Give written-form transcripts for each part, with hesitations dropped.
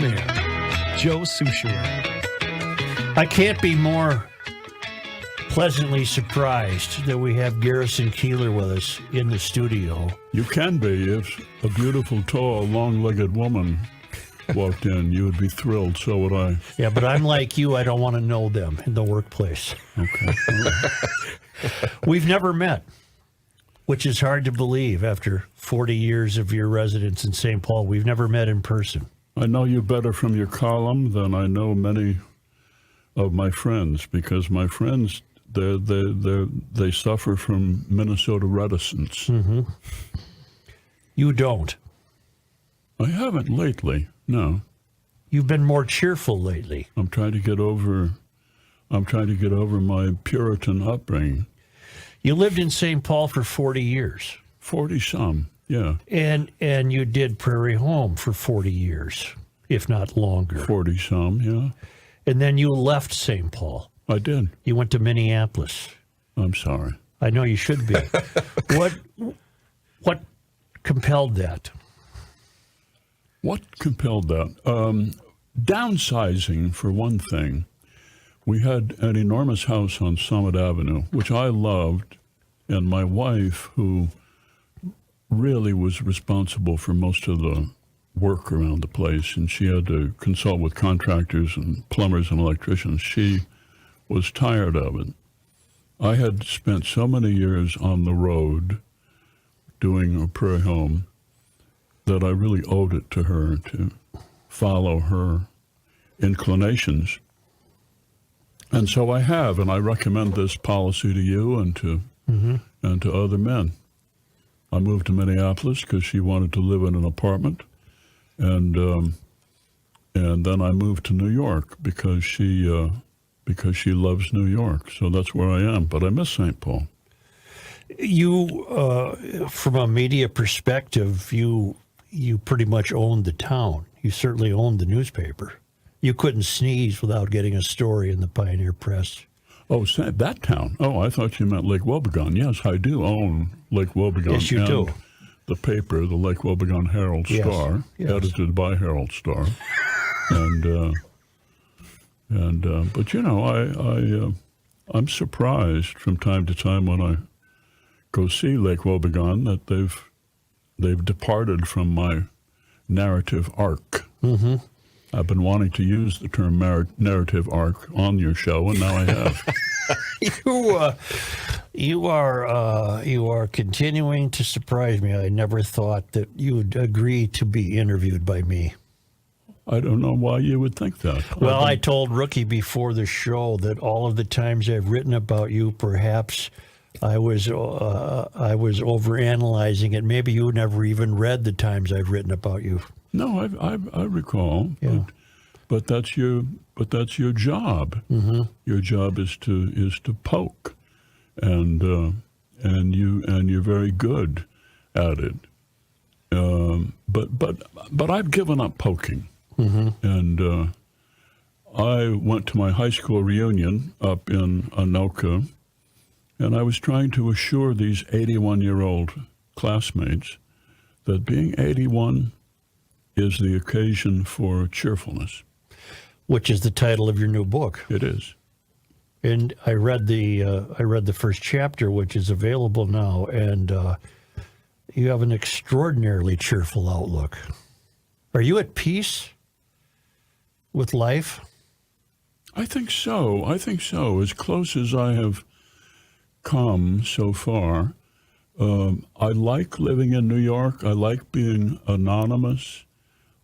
Man, Joe Soucheray. I can't be more pleasantly surprised that we have Garrison Keillor with us in the studio. You can be. If a beautiful, tall, long-legged woman walked in, you would be thrilled. So would I. Yeah, but I'm like you. I don't want to know them in the workplace. Okay. All right. We've never met, which is hard to believe after 40 years of your residence in St. Paul. We've never met in person. I know you better from your column than I know many of my friends, because my friends, they suffer from Minnesota reticence. Mm-hmm. You don't. I haven't lately, no. You've been more cheerful lately. I'm trying to get over my Puritan upbringing. You lived in St. Paul for 40 years. 40-some, yeah. And you did Prairie Home for 40 years, if not longer. 40-some, yeah. And then you left St. Paul. I did. You went to Minneapolis. I'm sorry. I know you should be. What compelled that? What compelled that? Downsizing, for one thing. We had an enormous house on Summit Avenue, which I loved, and my wife, who really was responsible for most of the work around the place, and she had to consult with contractors and plumbers and electricians. She was tired of it. I had spent so many years on the road doing a Prairie Home that I really owed it to her to follow her inclinations. And so I have, and I recommend this policy to you and to other men. I moved to Minneapolis because she wanted to live in an apartment, and then I moved to New York because she loves New York. So that's where I am. But I miss St. Paul. You, from a media perspective, you pretty much owned the town. You certainly owned the newspaper. You couldn't sneeze without getting a story in the Pioneer Press. Oh, that town. Oh, I thought you meant Lake Wobegon. Yes, I do own Lake Wobegon. Yes, you do. The paper, the Lake Wobegon Herald Star, edited by Herald Star. But you know, I'm surprised from time to time when I go see Lake Wobegon that they've departed from my narrative arc. Mm-hmm. I've been wanting to use the term narrative arc on your show, and now I have. You are continuing to surprise me. I never thought that you would agree to be interviewed by me. I don't know why you would think that. Well, I told Rookie before the show that all of the times I've written about you, perhaps I was overanalyzing it. Maybe you never even read the times I've written about you. No, I recall. Yeah. But that's your job. Mm-hmm. Your job is to poke, and you're very good at it. But I've given up poking. Mm-hmm. And I went to my high school reunion up in Anoka, and I was trying to assure these 81-year-old classmates that being 81 is the occasion for cheerfulness. Which is the title of your new book. It is. And I read the first chapter, which is available now, and you have an extraordinarily cheerful outlook. Are you at peace with life? I think so. As close as I have come so far. I like living in New York. I like being anonymous.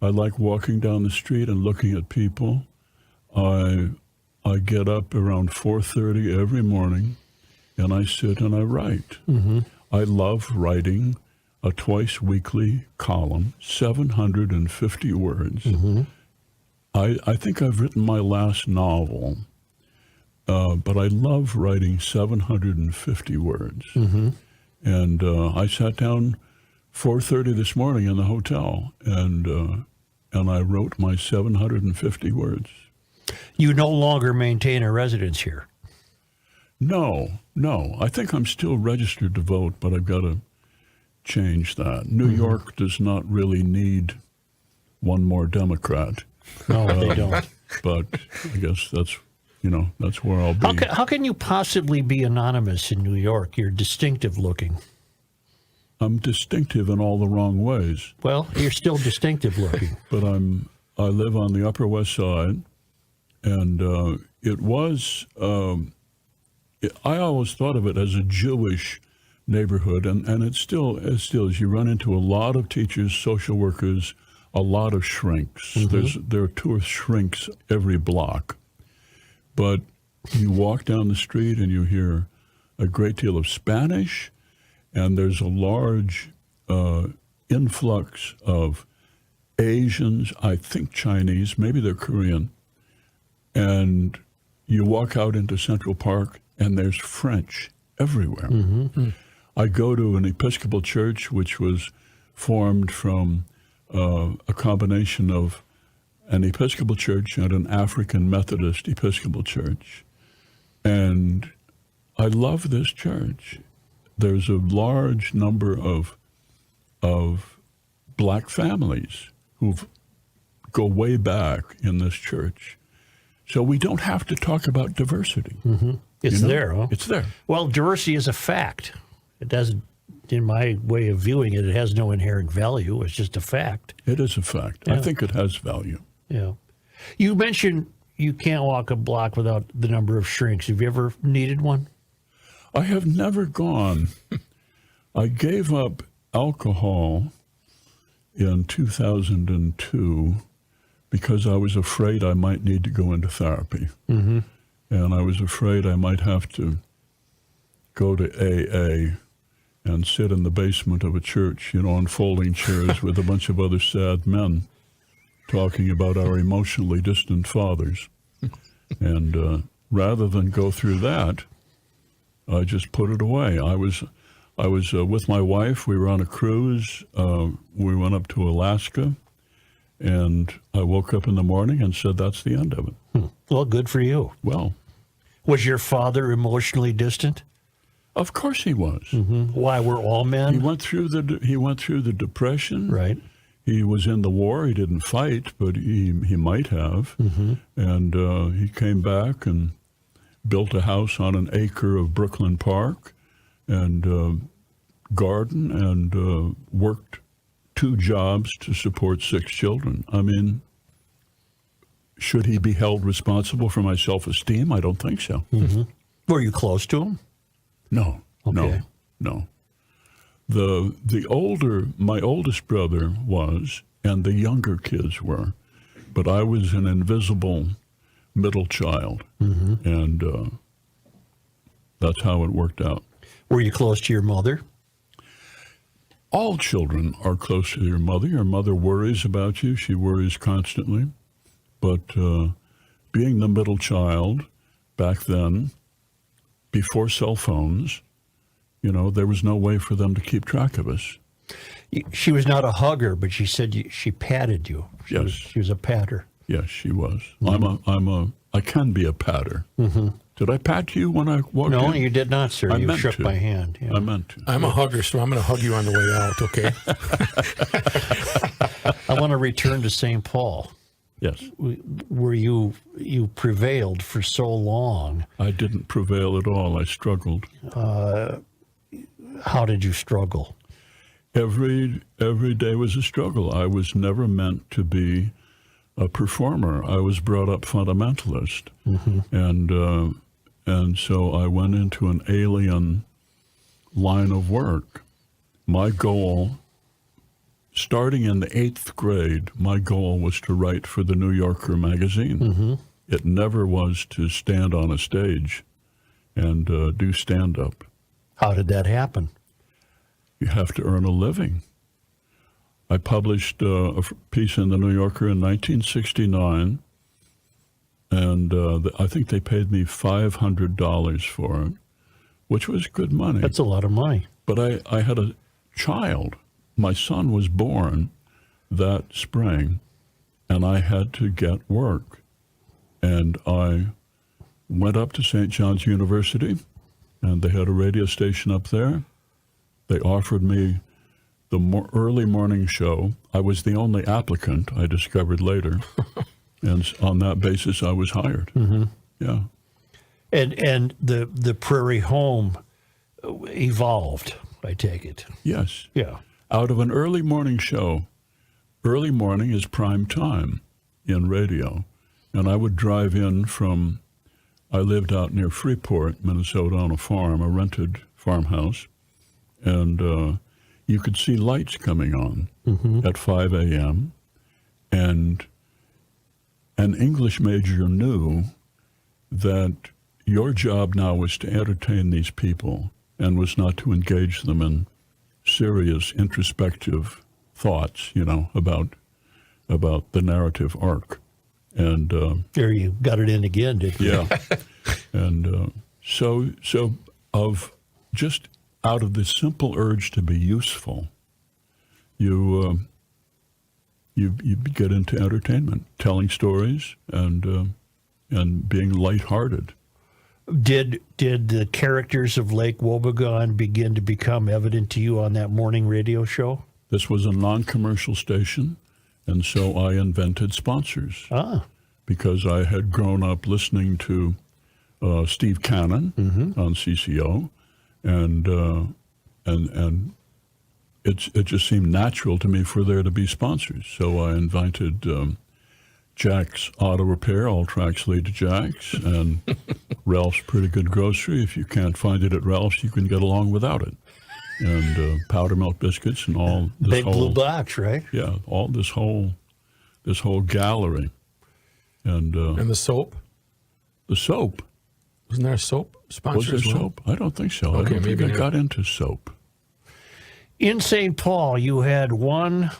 I like walking down the street and looking at people. I get up around 4:30 every morning, and I sit and I write. Mm-hmm. I love writing a twice-weekly column, 750 words. Mm-hmm. I think I've written my last novel, but I love writing 750 words. Mm-hmm. And I sat down 4:30 this morning in the hotel, and I wrote my 750 words. You no longer maintain a residence here? No. I think I'm still registered to vote, but I've got to change that. New York does not really need one more Democrat. No, they don't. But I guess that's where I'll be. How can you possibly be anonymous in New York? You're distinctive looking. I'm distinctive in all the wrong ways. Well, you're still distinctive looking. But I live on the Upper West Side, and it was. I always thought of it as a Jewish neighborhood, and it still is. You run into a lot of teachers, social workers, a lot of shrinks. There are 2 or shrinks every block. But you walk down the street and you hear a great deal of Spanish, and there's a large influx of Asians, I think Chinese, maybe they're Korean. And you walk out into Central Park and there's French everywhere. I go to an Episcopal church which was formed from a combination of an Episcopal church and an African Methodist Episcopal church. And I love this church. There's a large number of black families who go way back in this church. So we don't have to talk about diversity. It's there, huh? It's there. Well, diversity is a fact. It doesn't, in my way of viewing it, it has no inherent value. It's just a fact. It is a fact. Yeah. I think it has value. Yeah. You mentioned you can't walk a block without the number of shrinks. Have you ever needed one? I have never gone. I gave up alcohol in 2002 because I was afraid I might need to go into therapy. And I was afraid I might have to go to AA and sit in the basement of a church, on folding chairs with a bunch of other sad men talking about our emotionally distant fathers. And rather than go through that, I just put it away. I was with my wife. We were on a cruise. We went up to Alaska, and I woke up in the morning and said, "That's the end of it." Well, good for you. Well, Was your father emotionally distant? of course he was. Why, we're all He men? went through the Depression. Right. He was in the war. He didn't fight, but he might have. And he came back and built a house on an acre of Brooklyn Park and garden and worked 2 jobs to support 6 children. I mean, should he be held responsible for my self-esteem? I don't think so. Were you close to him? No, Okay. no. My oldest brother was, and the younger kids were, but I was an invisible middle child, and that's how it worked out. Were you close to your mother? All children are close to your mother. Your mother worries about you. She worries constantly. But being the middle child back then, before cell phones, there was no way for them to keep track of us. She was not a hugger, but she said she patted you. She was a patter. Yes, she was. I can be a patter. Did I pat you when I walked in? No, you did not, sir. I You meant shook to. my hand. Yeah. I meant to. I'm a hugger, so I'm going to hug you on the way out, okay? I want to return to St. Paul, Yes. where you prevailed for so long. I didn't prevail at all. I struggled. How did you struggle? Every day was a struggle. I was never meant to be a performer. I was brought up fundamentalist. And so I went into an alien line of work. My goal, starting in the 8th grade, my goal was to write for the New Yorker magazine. It never was to stand on a stage and do stand-up. How did that happen? You have to earn a living. I published a piece in the New Yorker in 1969, and I think they paid me $500 for it, which was good money. That's a lot of money. But I had a child. My son was born that spring, and I had to get work. And I went up to St. John's University, and they had a radio station up there. They offered me the early morning show. I was the only applicant, I discovered later. And on that basis, I was hired. Mm-hmm. Yeah. And the Prairie home evolved, I take it. Yes. Yeah. Out of an early morning show. Early morning is prime time in radio. And I would drive in I lived out near Freeport, Minnesota, on a farm, a rented farmhouse. And you could see lights coming on at 5 a.m. And an English major knew that your job now was to entertain these people and was not to engage them in serious introspective thoughts, about the narrative arc. And there you got it in again, didn't you? yeah. And so just out of this simple urge to be useful, you get into entertainment, telling stories and being lighthearted. Did the characters of Lake Wobegon begin to become evident to you on that morning radio show? This was a non-commercial station, and so I invented sponsors. Because I had grown up listening to Steve Cannon on CCO, and it just seemed natural to me for there to be sponsors. So I invited Jack's Auto Repair, all tracks lead to Jack's, and Ralph's Pretty Good Grocery. If you can't find it at Ralph's, you can get along without it. And Powder Milk Biscuits and all this Big blue box, right? Yeah, all this whole gallery. And the soap? The soap. Wasn't there a soap sponsor? Was there as well? soap? I don't think so. Okay, I don't think maybe I got into soap. In St. Paul, you had one.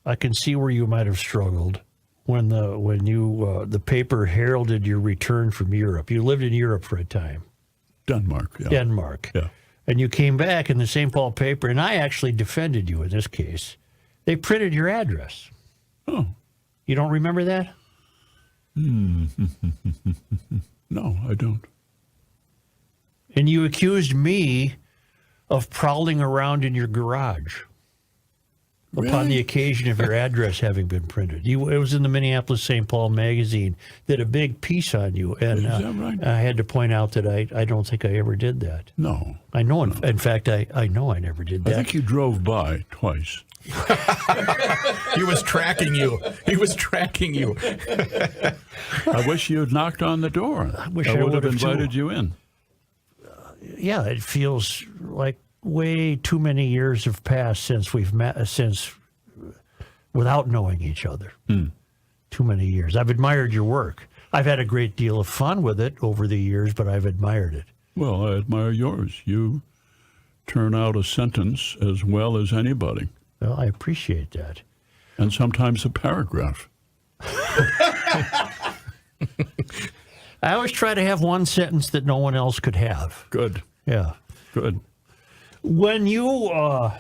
I can see where you might have struggled when the paper heralded your return from Europe. You lived in Europe for a time. Denmark, yeah. Denmark. Yeah. And you came back in the St. Paul paper, and I actually defended you in this case. They printed your address. Oh. You don't remember that? No, I don't. And you accused me of prowling around in your garage upon the occasion of your address having been printed. It was in the Minneapolis-St. Paul magazine, did a big piece on you. And Is that right? I had to point out that I don't think I ever did that. No. I know. In fact, I know I never did that. I think you drove by twice. He was tracking you. He was tracking you. I wish you had knocked on the door. I wish I would have would've, too. invited you in. Yeah, it feels like way too many years have passed since we've met, without knowing each other. Too many years. I've admired your work. I've had a great deal of fun with it over the years, but I've admired it. Well, I admire yours. You turn out a sentence as well as anybody. Well, I appreciate that. And sometimes a paragraph. I always try to have one sentence that no one else could have. Good. Yeah. Good. When you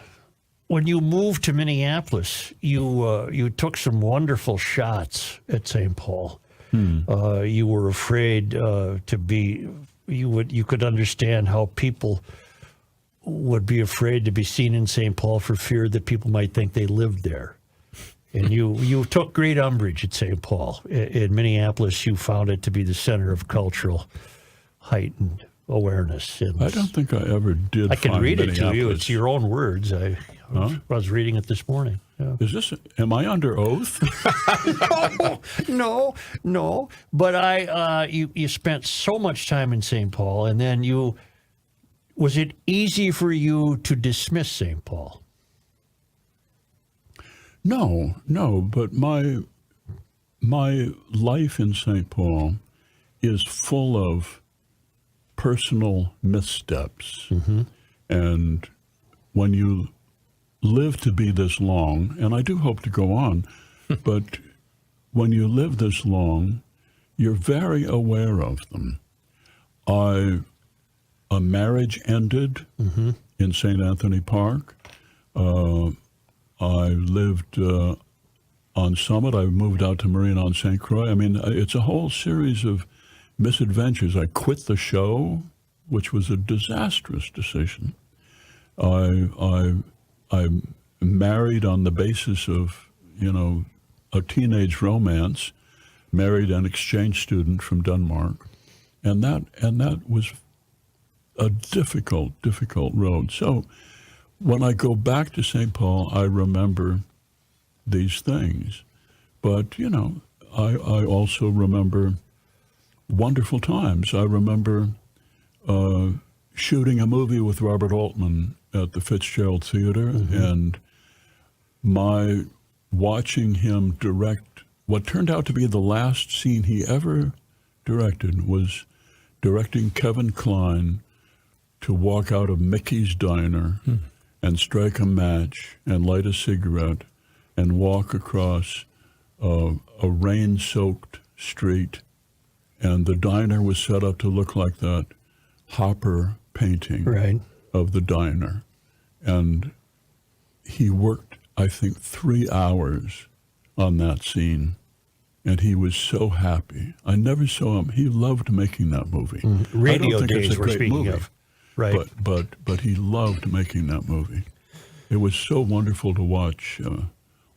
moved to Minneapolis, you took some wonderful shots at St. Paul. You were afraid you could understand how people would be afraid to be seen in St. Paul for fear that people might think they lived there. And you took great umbrage at St. Paul. In Minneapolis, you found it to be the center of cultural heightened awareness. And I don't think I ever did. I can find read it to you. Minneapolis. It's your own words. I was reading it this morning. Yeah. Am I under oath? No. But you spent so much time in St. Paul, and then was it easy for you to dismiss St. Paul? No, but my life in St. Paul is full of personal missteps. And when you live to be this long, and I do hope to go on, but when you live this long, you're very aware of them. A marriage ended in St. Anthony Park. I lived on Summit. I moved out to Marine on St. Croix. I mean, it's a whole series of misadventures. I quit the show, which was a disastrous decision. I married on the basis of, a teenage romance, married an exchange student from Denmark, and that was a difficult road. So when I go back to St. Paul, I remember these things. But, you know, I also remember wonderful times. I remember shooting a movie with Robert Altman at the Fitzgerald Theater, and my watching him direct what turned out to be the last scene he ever directed was directing Kevin Kline to walk out of Mickey's Diner and strike a match and light a cigarette and walk across a rain-soaked street. And the diner was set up to look like that Hopper painting of the diner. And he worked, I think, 3 hours on that scene, and he was so happy. I never saw him. He loved making that movie. Radio I don't think days it's a we're great speaking movie, of. Right. But he loved making that movie. It was so wonderful to watch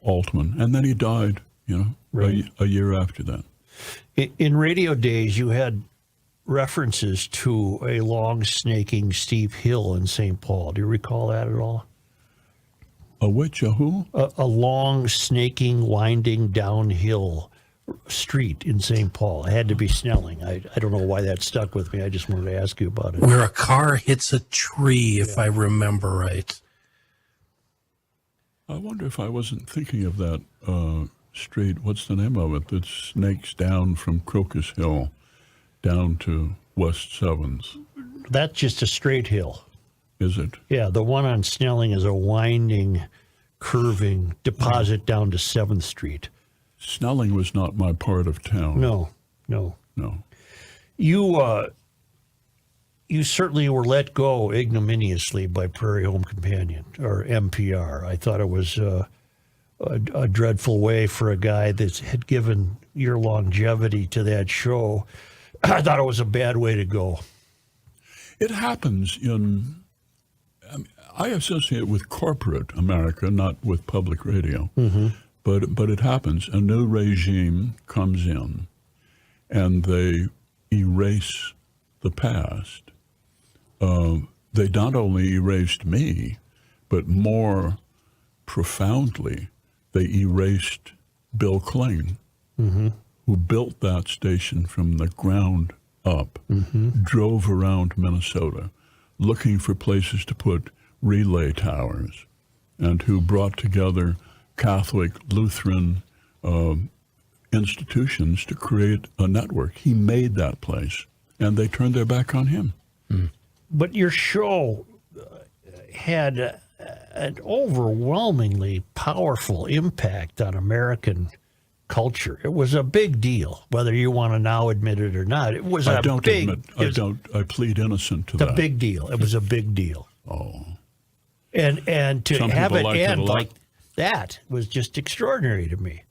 Altman. And then he died, you know, a year after that. In radio days, you had references to a long, snaking, steep hill in St. Paul. Do you recall that at all? A which? A who? A long, snaking, winding downhill street in St. Paul. It had to be Snelling. I don't know why that stuck with me. I just wanted to ask you about it. Where a car hits a tree, if I remember right. I wonder if I wasn't thinking of that street. What's the name of it? That snakes down from Crocus Hill down to West 7th. That's just a straight hill. Is it? Yeah, the one on Snelling is a winding, curving deposit down to 7th Street. Snelling was not my part of town. No. You certainly were let go ignominiously by Prairie Home Companion, or MPR. I thought it was a dreadful way for a guy that had given your longevity to that show. I thought it was a bad way to go. It happens I associate it with corporate America, not with public radio. But it happens. A new regime comes in, and they erase the past. They not only erased me, but more profoundly, they erased Bill Kling, who built that station from the ground up, drove around Minnesota, looking for places to put relay towers, and who brought together Catholic, Lutheran institutions to create a network. He made that place, and they turned their back on him. But your show had an overwhelmingly powerful impact on American culture. It was a big deal, whether you want to now admit it or not. It was I plead innocent to that. A big deal. It was a big deal. Oh. And to Some have it people liked it end a lot. like that was just extraordinary to me.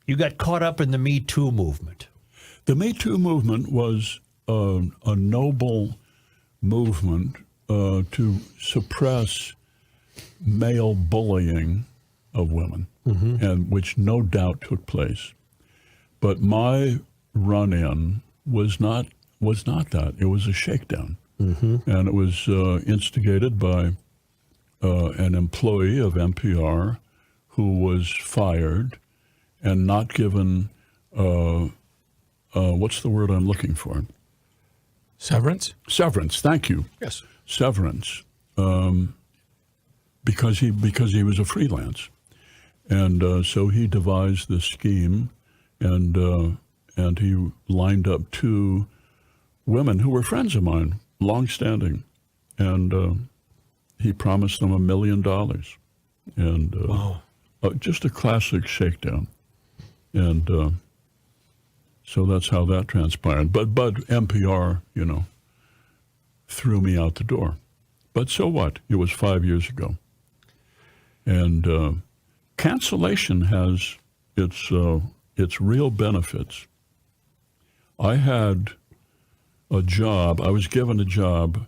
You got caught up in the Me Too movement. The Me Too movement was a noble movement to suppress male bullying of women, and which no doubt took place. But my run-in was not that. It was a shakedown, and it was instigated by an employee of MPR who was fired and not given what's the word I'm looking for? Severance? Severance. Thank you. Yes. Severance, because he was a freelance, and so he devised this scheme, and he lined up 2 women who were friends of mine, long-standing, and he promised them $1 million, and Wow. Just a classic shakedown, and so that's how that transpired. But NPR, threw me out the door. But so what? It was 5 years ago. And cancellation has its real benefits. I had a job. I was given a job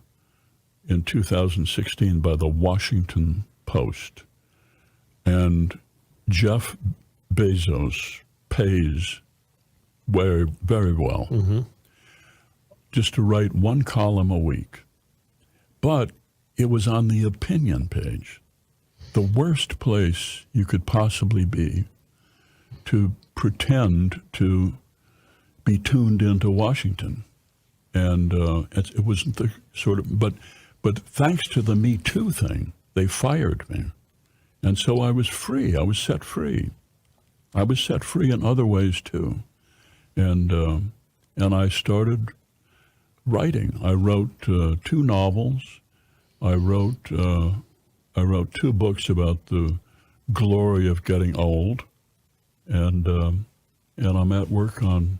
in 2016 by the Washington Post. And Jeff Bezos pays very, very well. Just to write one column a week. But it was on the opinion page. The worst place you could possibly be to pretend to be tuned into Washington. And it wasn't the sort of, but thanks to the Me Too thing, they fired me. And so I was free. I was set free. I was set free in other ways too. And I started writing. I wrote 2 novels. I wrote 2 books about the glory of getting old. And I'm at work on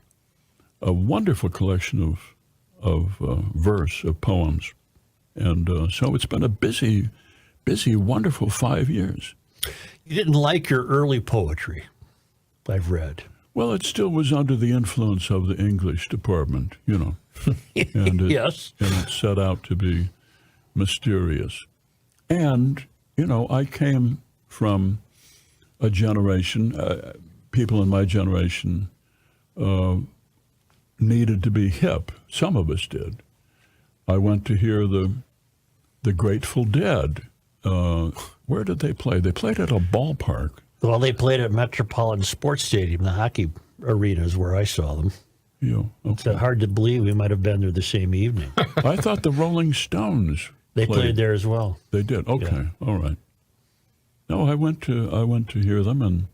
a wonderful collection of verse, of poems. And so it's been a busy, wonderful 5 years. You didn't like your early poetry, I've read. Well, it still was under the influence of the English department, you know. And Yes. And it set out to be mysterious. And, you know, I came from a generation, people in my generation needed to be hip. Some of us did. I went to hear the Grateful Dead. Where did they play? They played at a ballpark. Well, they played at Metropolitan Sports Stadium, the hockey arena is where I saw them. Yeah, It's okay. hard to believe we might have been there the same evening. I thought the Rolling Stones They played there as well. They did. Okay, all right. No, I went to hear them, and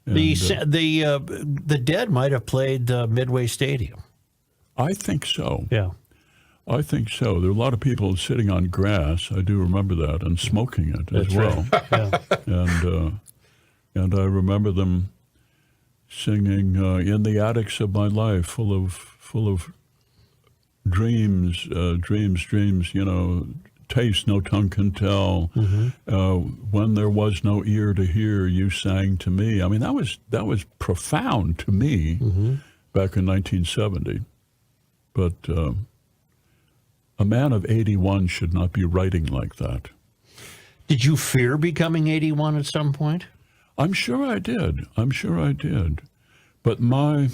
The Dead might have played Midway Stadium. I think so. Yeah. I think so. There were a lot of people sitting on grass. I do remember that, and smoking it as That's well. right. Yeah. And I remember them singing "In the Attics of My Life," full of dreams, dreams. You know, taste no tongue can tell. When there was no ear to hear, you sang to me. I mean, that was profound to me back in 1970. But a man of 81 should not be writing like that. Did you fear becoming 81 at some point? I'm sure I did. But my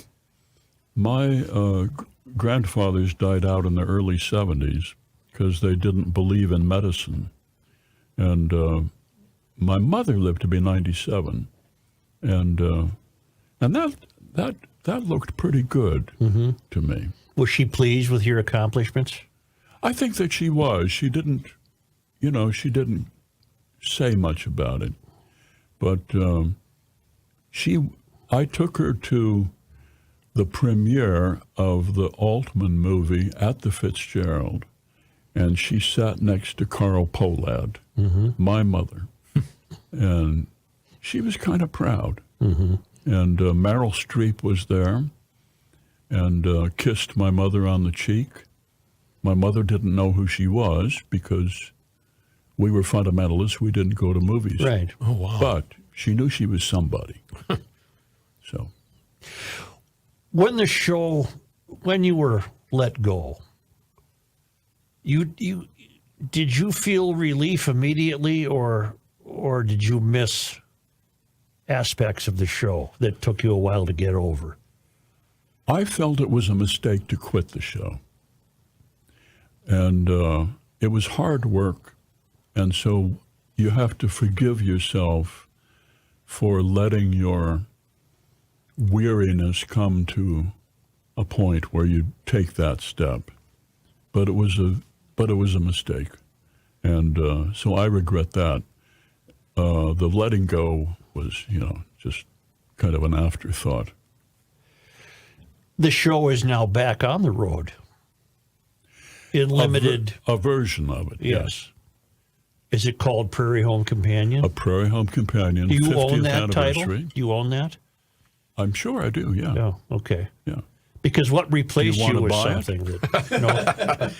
grandfathers died out in the early 70s because they didn't believe in medicine. And my mother lived to be 97. And that looked pretty good to me. Was she pleased with your accomplishments? I think that she was. She didn't say much about it. But I took her to the premiere of the Altman movie at the Fitzgerald, and she sat next to Carl Pohlad, my mother, and she was kind of proud. And Meryl Streep was there and kissed my mother on the cheek. My mother didn't know who she was because we were fundamentalists. We didn't go to movies. Right. Oh, wow. But she knew she was somebody. So When you were let go, did you feel relief immediately, or did you miss aspects of the show that took you a while to get over? I felt it was a mistake to quit the show. And it was hard work. And so you have to forgive yourself for letting your weariness come to a point where you take that step. But it was a mistake. And so I regret that. The letting go was, just kind of an afterthought. The show is now back on the road in limited. A version of it, yes. Is it called Prairie Home Companion? A Prairie Home Companion, Do you 50th own that anniversary. title? Do you own that? I'm sure I do, yeah. Yeah. Okay. Yeah. Because what replaced You you, wanna was buy it? something that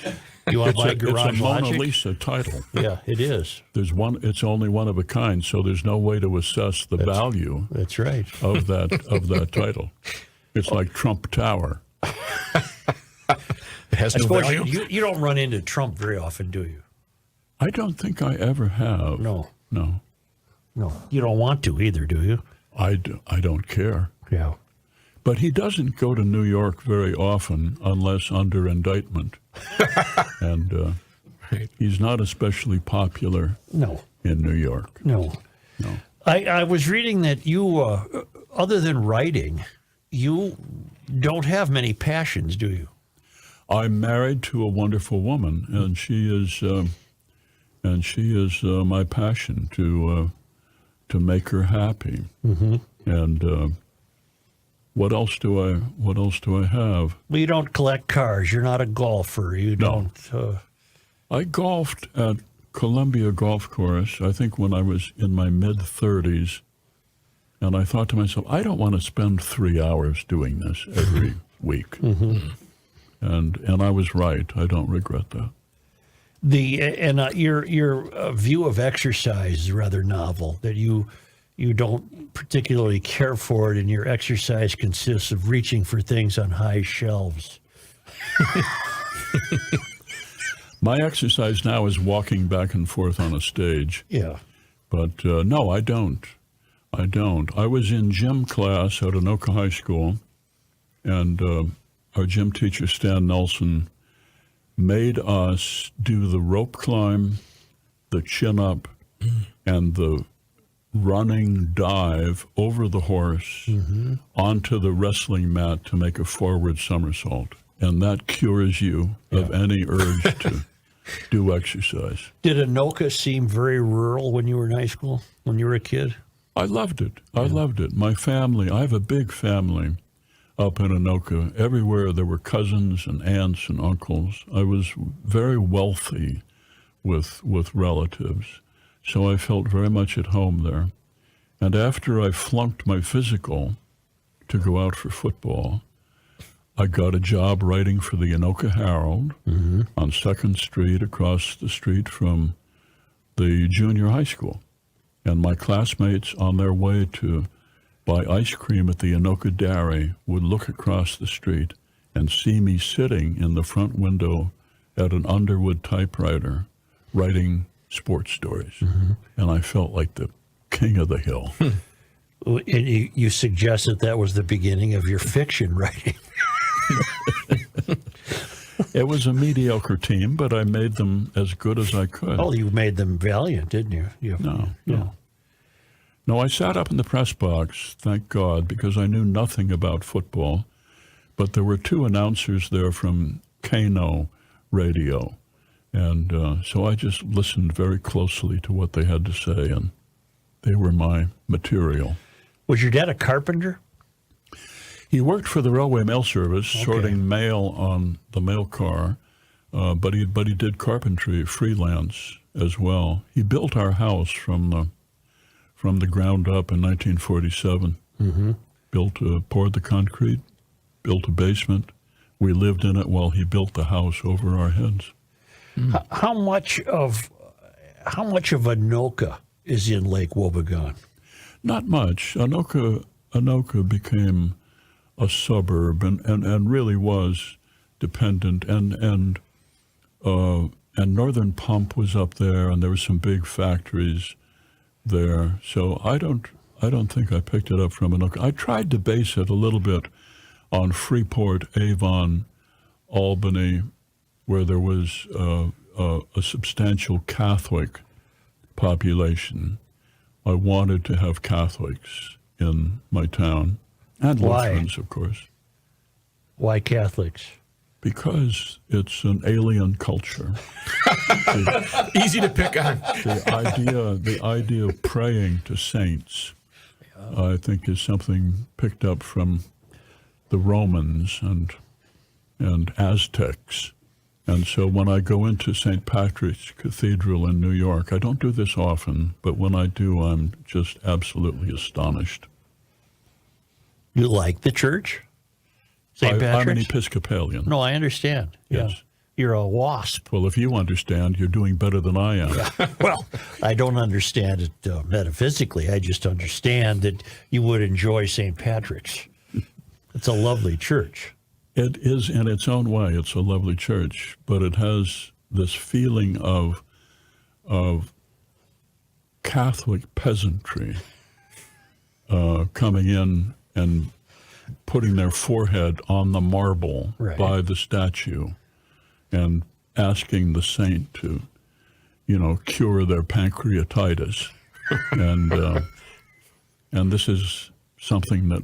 you want to buy It's a Garage Mona Logic? Lisa title. Yeah, it is. It's only one of a kind, so there's no way to assess the value That's right. of that title. It's like Trump Tower. It has I no suppose value. you don't run into Trump very often, do you? I don't think I ever have. No. No. You don't want to either, do you? I don't care. Yeah. But he doesn't go to New York very often unless under indictment. And he's not especially popular No, in New York. no. No. I was reading that you, other than writing, you don't have many passions, do you? I'm married to a wonderful woman, and she is my passion to make her happy. Mm-hmm. And what else do I have? Well, you don't collect cars. You're not a golfer. You No. don't. I golfed at Columbia Golf Course, I think when I was in my mid-30s, and I thought to myself, I don't want to spend 3 hours doing this every week. Mm-hmm. And I was right. I don't regret that. Your view of exercise is rather novel. That you don't particularly care for it, and your exercise consists of reaching for things on high shelves. My exercise now is walking back and forth on a stage. Yeah. But no, I don't. I was in gym class at Anoka High School, and our gym teacher, Stan Nelson, made us do the rope climb, the chin-up, and the running dive over the horse onto the wrestling mat to make a forward somersault. And that cures you of any urge to do exercise. Did Anoka seem very rural when you were in high school, when you were a kid? I loved it. I loved it. My family, I have a big family up in Anoka. Everywhere there were cousins and aunts and uncles. I was very wealthy with relatives, so I felt very much at home there. And after I flunked my physical to go out for football, I got a job writing for the Anoka Herald on 2nd Street, across the street from the junior high school. And my classmates on their way to buy ice cream at the Anoka Dairy would look across the street and see me sitting in the front window at an Underwood typewriter writing sports stories. And I felt like the king of the hill. And you suggest that was the beginning of your fiction writing. It was a mediocre team, but I made them as good as I could. Oh, you made them valiant, didn't you? No, I sat up in the press box, thank God, because I knew nothing about football. But there were two announcers there from Kano Radio. And so I just listened very closely to what they had to say, and they were my material. Was your dad a carpenter? He worked for the Railway Mail Service, sorting mail on the mail car, but he did carpentry freelance as well. He built our house from the ground up in 1947. Poured the concrete, built a basement. We lived in it while he built the house over our heads. How much of Anoka is in Lake Wobegon? Not much. Anoka became a suburb and really was dependent, and Northern Pump was up there, and there were some big factories there. So I don't think I picked it up from Anoka. I tried to base it a little bit on Freeport, Avon, Albany, where there was a substantial Catholic population. I wanted to have Catholics in my town, and Lutherans, of course. Why Catholics? Because it's an alien culture. Easy to pick on. The idea of praying to saints, I think, is something picked up from the Romans and Aztecs. And so when I go into St. Patrick's Cathedral in New York, I don't do this often, but when I do, I'm just absolutely astonished. You like the church? St. Patrick's? I'm an Episcopalian. No, I understand. Yes. Yeah. You're a WASP. Well, if you understand, you're doing better than I am. Well, I don't understand it metaphysically. I just understand that you would enjoy St. Patrick's. It's a lovely church. It is in its own way. It's a lovely church, but it has this feeling of Catholic peasantry coming in and putting their forehead on the marble Right. by the statue and asking the saint to, cure their pancreatitis. And this is something that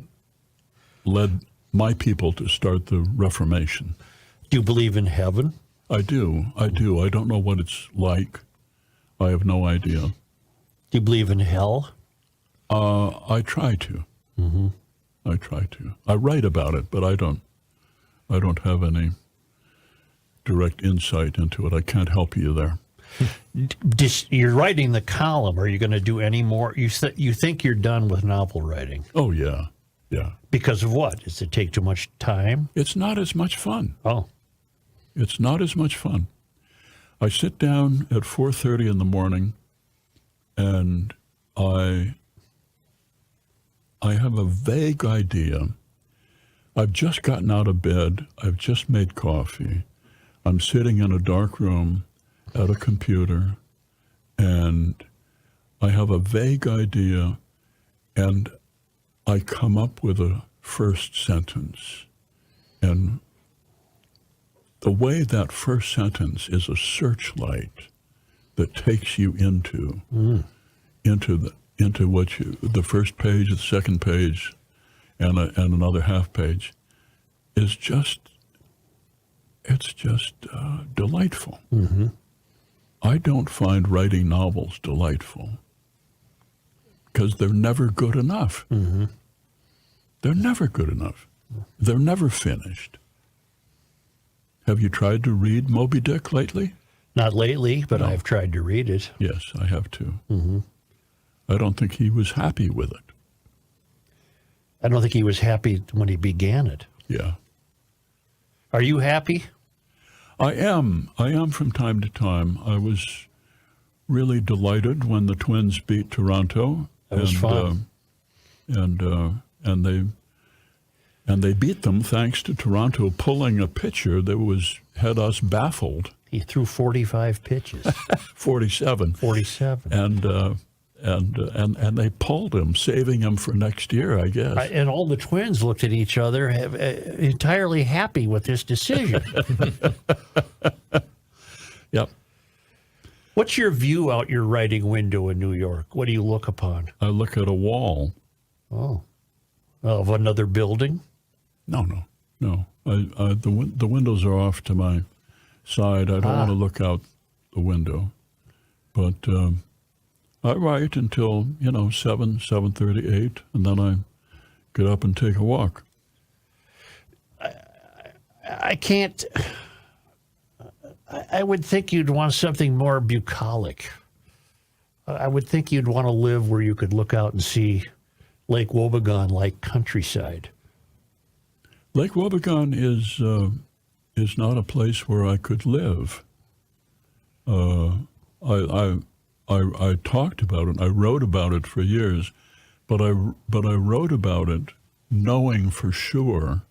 led my people to start the Reformation. Do you believe in heaven? I do. I don't know what it's like. I have no idea. Do you believe in hell? I try to. Mm-hmm. I try to. I write about it, but I don't have any direct insight into it. I can't help you there. You're writing the column. Are you going to do any more? You think you're done with novel writing? Oh, yeah. Yeah. Because of what? Does it take too much time? It's not as much fun. Oh. It's not as much fun. I sit down at 4:30 in the morning, and I have a vague idea. I've just gotten out of bed. I've just made coffee. I'm sitting in a dark room at a computer, and I have a vague idea, and I come up with a first sentence. And the way that first sentence is a searchlight that takes you into what the first page, the second page, and another half page is just delightful. Mm-hmm. I don't find writing novels delightful because they're never good enough. Mm-hmm. They're never good enough. They're never finished. Have you tried to read Moby Dick lately? Not lately, but No. I've tried to read it. Yes, I have too. Mm-hmm. I don't think he was happy with it. I don't think he was happy when he began it. Yeah. Are you happy? I am from time to time. I was really delighted when the Twins beat Toronto. That was fun. And they beat them thanks to Toronto pulling a pitcher that had us baffled. He threw 45 pitches. 47. 47. And they pulled him, saving him for next year, I guess. And all the Twins looked at each other entirely happy with this decision. Yep. What's your view out your writing window in New York? What do you look upon? I look at a wall. Oh. Of another building? No. The windows are off to my side. I don't want to look out the window. But I write until, 7:30, 8, and then I get up and take a walk. I can't... I would think you'd want something more bucolic. I would think you'd want to live where you could look out and see Lake Wobegon like countryside. Lake Wobegon is not a place where I could live. I talked about it. I wrote about it for years, but I wrote about it knowing for sure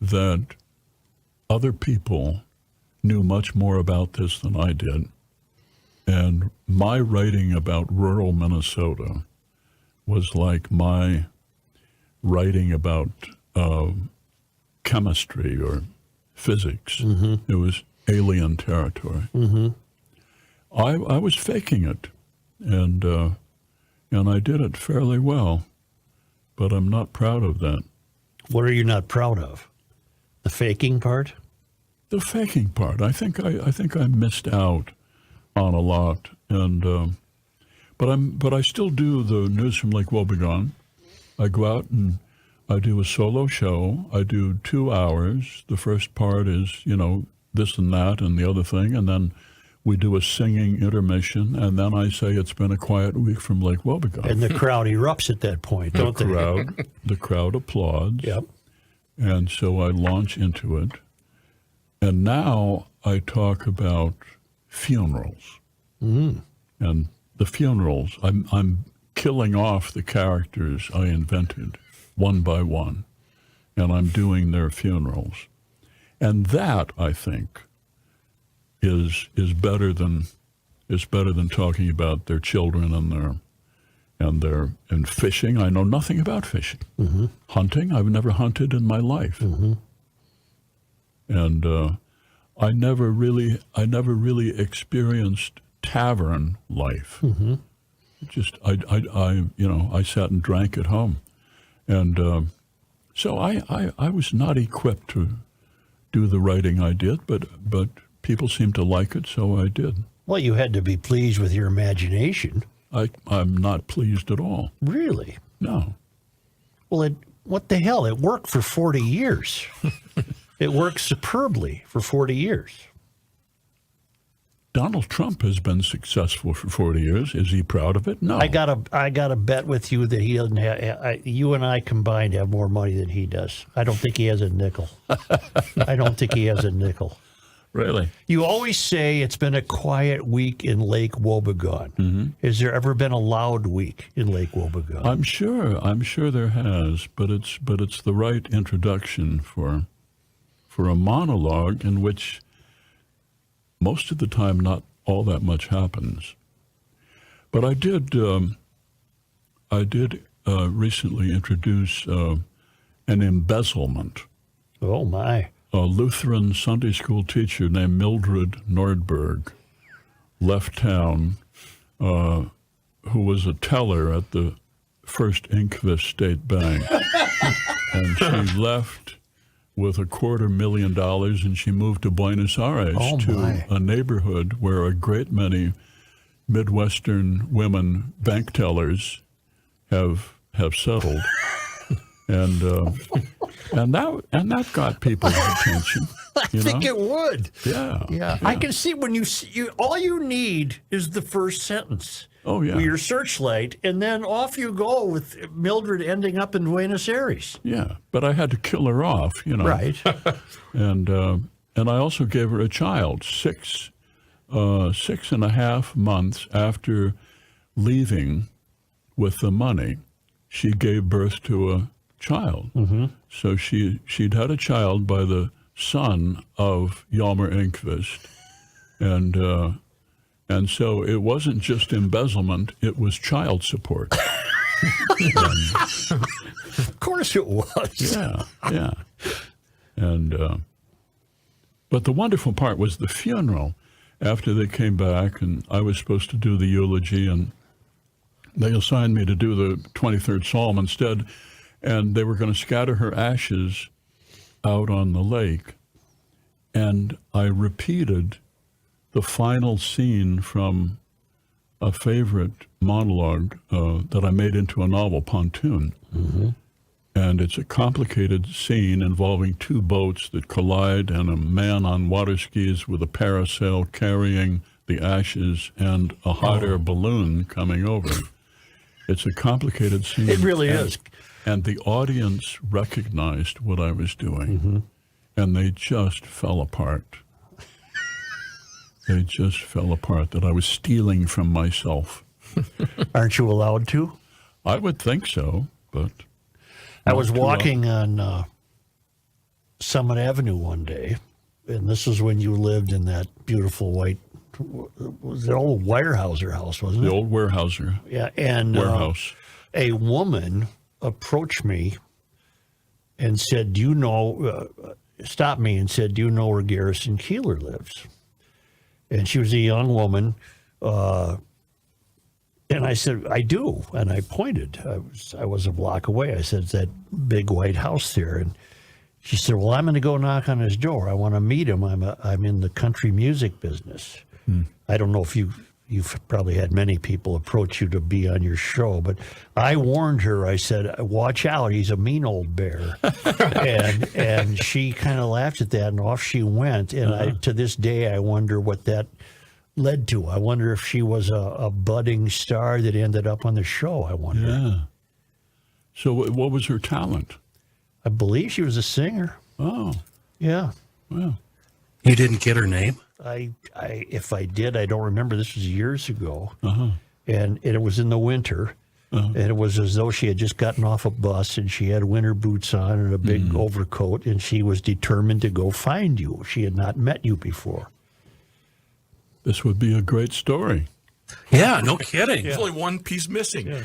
that other people knew much more about this than I did. And my writing about rural Minnesota was like my writing about chemistry or physics. Mm-hmm. It was alien territory. Mm-hmm. I was faking it, and I did it fairly well, but I'm not proud of that. What are you not proud of? The faking part? The faking part. I think I missed out on a lot, and but I still do the News from Lake Wobegon. I go out and I do a solo show. I do 2 hours. The first part is this and that and the other thing, and then we do a singing intermission, and then I say it's been a quiet week from Lake Wobegon. And the crowd erupts at that point, don't they? The crowd applauds. Yep. And so I launch into it. And now I talk about funerals. Mm. And the funerals, I'm killing off the characters I invented one by one, and I'm doing their funerals. And that, I think, is better than talking about their children and fishing. I know nothing about fishing. Hunting, I've never hunted in my life. And I never really experienced tavern life. Just I sat and drank at home, and so I was not equipped to do the writing I did, but people seemed to like it, so I did. Well, you had to be pleased with your imagination. I'm not pleased at all. Really? No. Well, what the hell? It worked for 40 years. It worked superbly for 40 years. Donald Trump has been successful for 40 years. Is he proud of it? No. I got to bet with you that he doesn't have. You and I combined have more money than he does. I don't think he has a nickel. I don't think he has a nickel. Really? You always say it's been a quiet week in Lake Wobegon. Has there ever been a loud week in Lake Wobegon? I'm sure there has, but it's the right introduction for a monologue in which most of the time not all that much happens. But I did recently introduce an embezzlement. Oh my. A Lutheran Sunday school teacher named Mildred Nordberg left town, who was a teller at the First Inquest State Bank. And she left with $250,000, and she moved to Buenos Aires to a neighborhood where a great many Midwestern women bank tellers have settled. And that got people's attention. I think it would. Yeah. I can see when you all you need is the first sentence. Oh, yeah. With your searchlight, and then off you go with Mildred ending up in Buenos Aires. Yeah, but I had to kill her off, Right. And I also gave her a child, 6.5 months after leaving with the money. She gave birth to a child. So she'd had a child by the son of Hjalmar Enqvist, and so it wasn't just embezzlement, it was child support. Of course it was. Yeah. And but the wonderful part was the funeral. After they came back, and I was supposed to do the eulogy, and they assigned me to do the 23rd Psalm instead, and they were going to scatter her ashes out on the lake. And I repeated the final scene from a favorite monologue that I made into a novel, Pontoon. And it's a complicated scene involving two boats that collide and a man on water skis with a parasail carrying the ashes and a hot air balloon coming over. It's a complicated scene. It really is. And the audience recognized what I was doing, and they just fell apart. They just fell apart, that I was stealing from myself. Aren't you allowed to? I would think so, but... I was walking on Summit Avenue one day, and this is when you lived in that beautiful white, was it old Weyerhaeuser house, wasn't it? The old Weyerhaeuser. Yeah, and Warehouse. A woman approached me and said, stopped me and said, do you know where Garrison Keillor lives? And she was a young woman, and I said, I do. And I pointed. I was a block away. I said, it's that big white house there. And she said, well, I'm going to go knock on his door. I want to meet him. I'm in the country music business. I don't know if you've probably had many people approach you to be on your show, but I warned her. I said, watch out. He's a mean old bear. and she kind of laughed at that, and off she went. And to this day, I wonder what that led to. I wonder if she was a budding star that ended up on the show. I wonder. Yeah. So what was her talent? I believe she was a singer. Oh. Yeah. Well. You didn't get her name? If I did, I don't remember. This was years ago. And it was in the winter. And it was as though she had just gotten off a bus, and she had winter boots on and a big overcoat, and she was determined to go find you. She had not met you before. This would be a great story. Yeah, no kidding. There's only one piece missing. Yeah.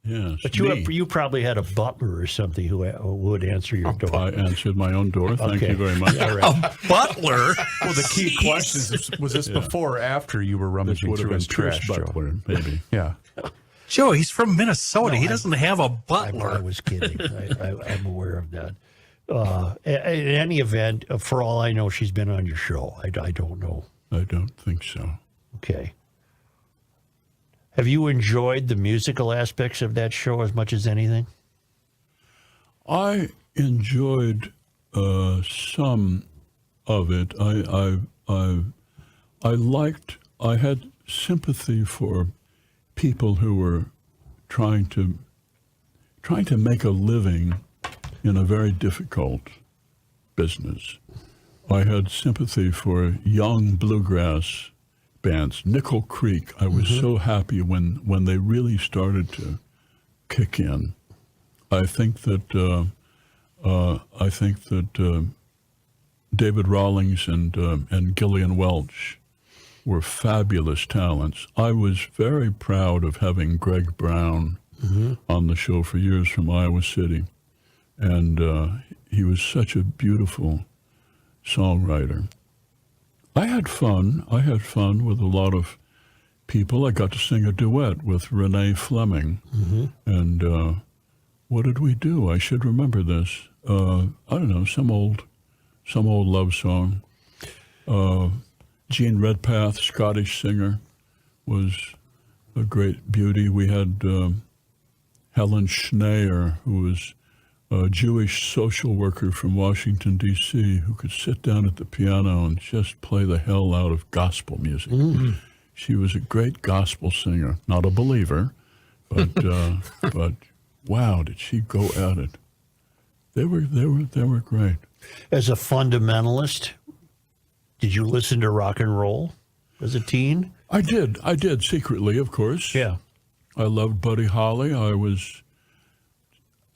Yes. But me. you probably had a butler or something who would answer your door. I answered my own door. Thank Okay. you very much. All right. Butler. Well, the key question is, was this before or after you were This rummaging would have through been his trash, Chris Joe? Butler, maybe. Yeah. Joe, he's from Minnesota. He doesn't have a I butler. was kidding. I'm aware of that. In any event, for all I know, she's been on your show. I don't know. I don't think so. Okay. Have you enjoyed the musical aspects of that show as much as anything? I enjoyed some of it. I had sympathy for people who were trying to make a living in a very difficult business. I had sympathy for young bluegrass bands. Nickel Creek, I was so happy when they really started to kick in. I think that David Rawlings and Gillian Welch were fabulous talents. I was very proud of having Greg Brown on the show for years from Iowa City, and he was such a beautiful songwriter. I had fun. With a lot of people. I got to sing a duet with Renee Fleming, and what did we do? I should remember this. I don't know, some old love song. Jean Redpath, Scottish singer, was a great beauty. We had Helen Schneier, who was a Jewish social worker from Washington, D.C., who could sit down at the piano and just play the hell out of gospel music. She was a great gospel singer, not a believer, but but wow, did she go at it? They were great. As a fundamentalist, did you listen to rock and roll as a teen? I did secretly, of course. Yeah. I loved Buddy Holly. I was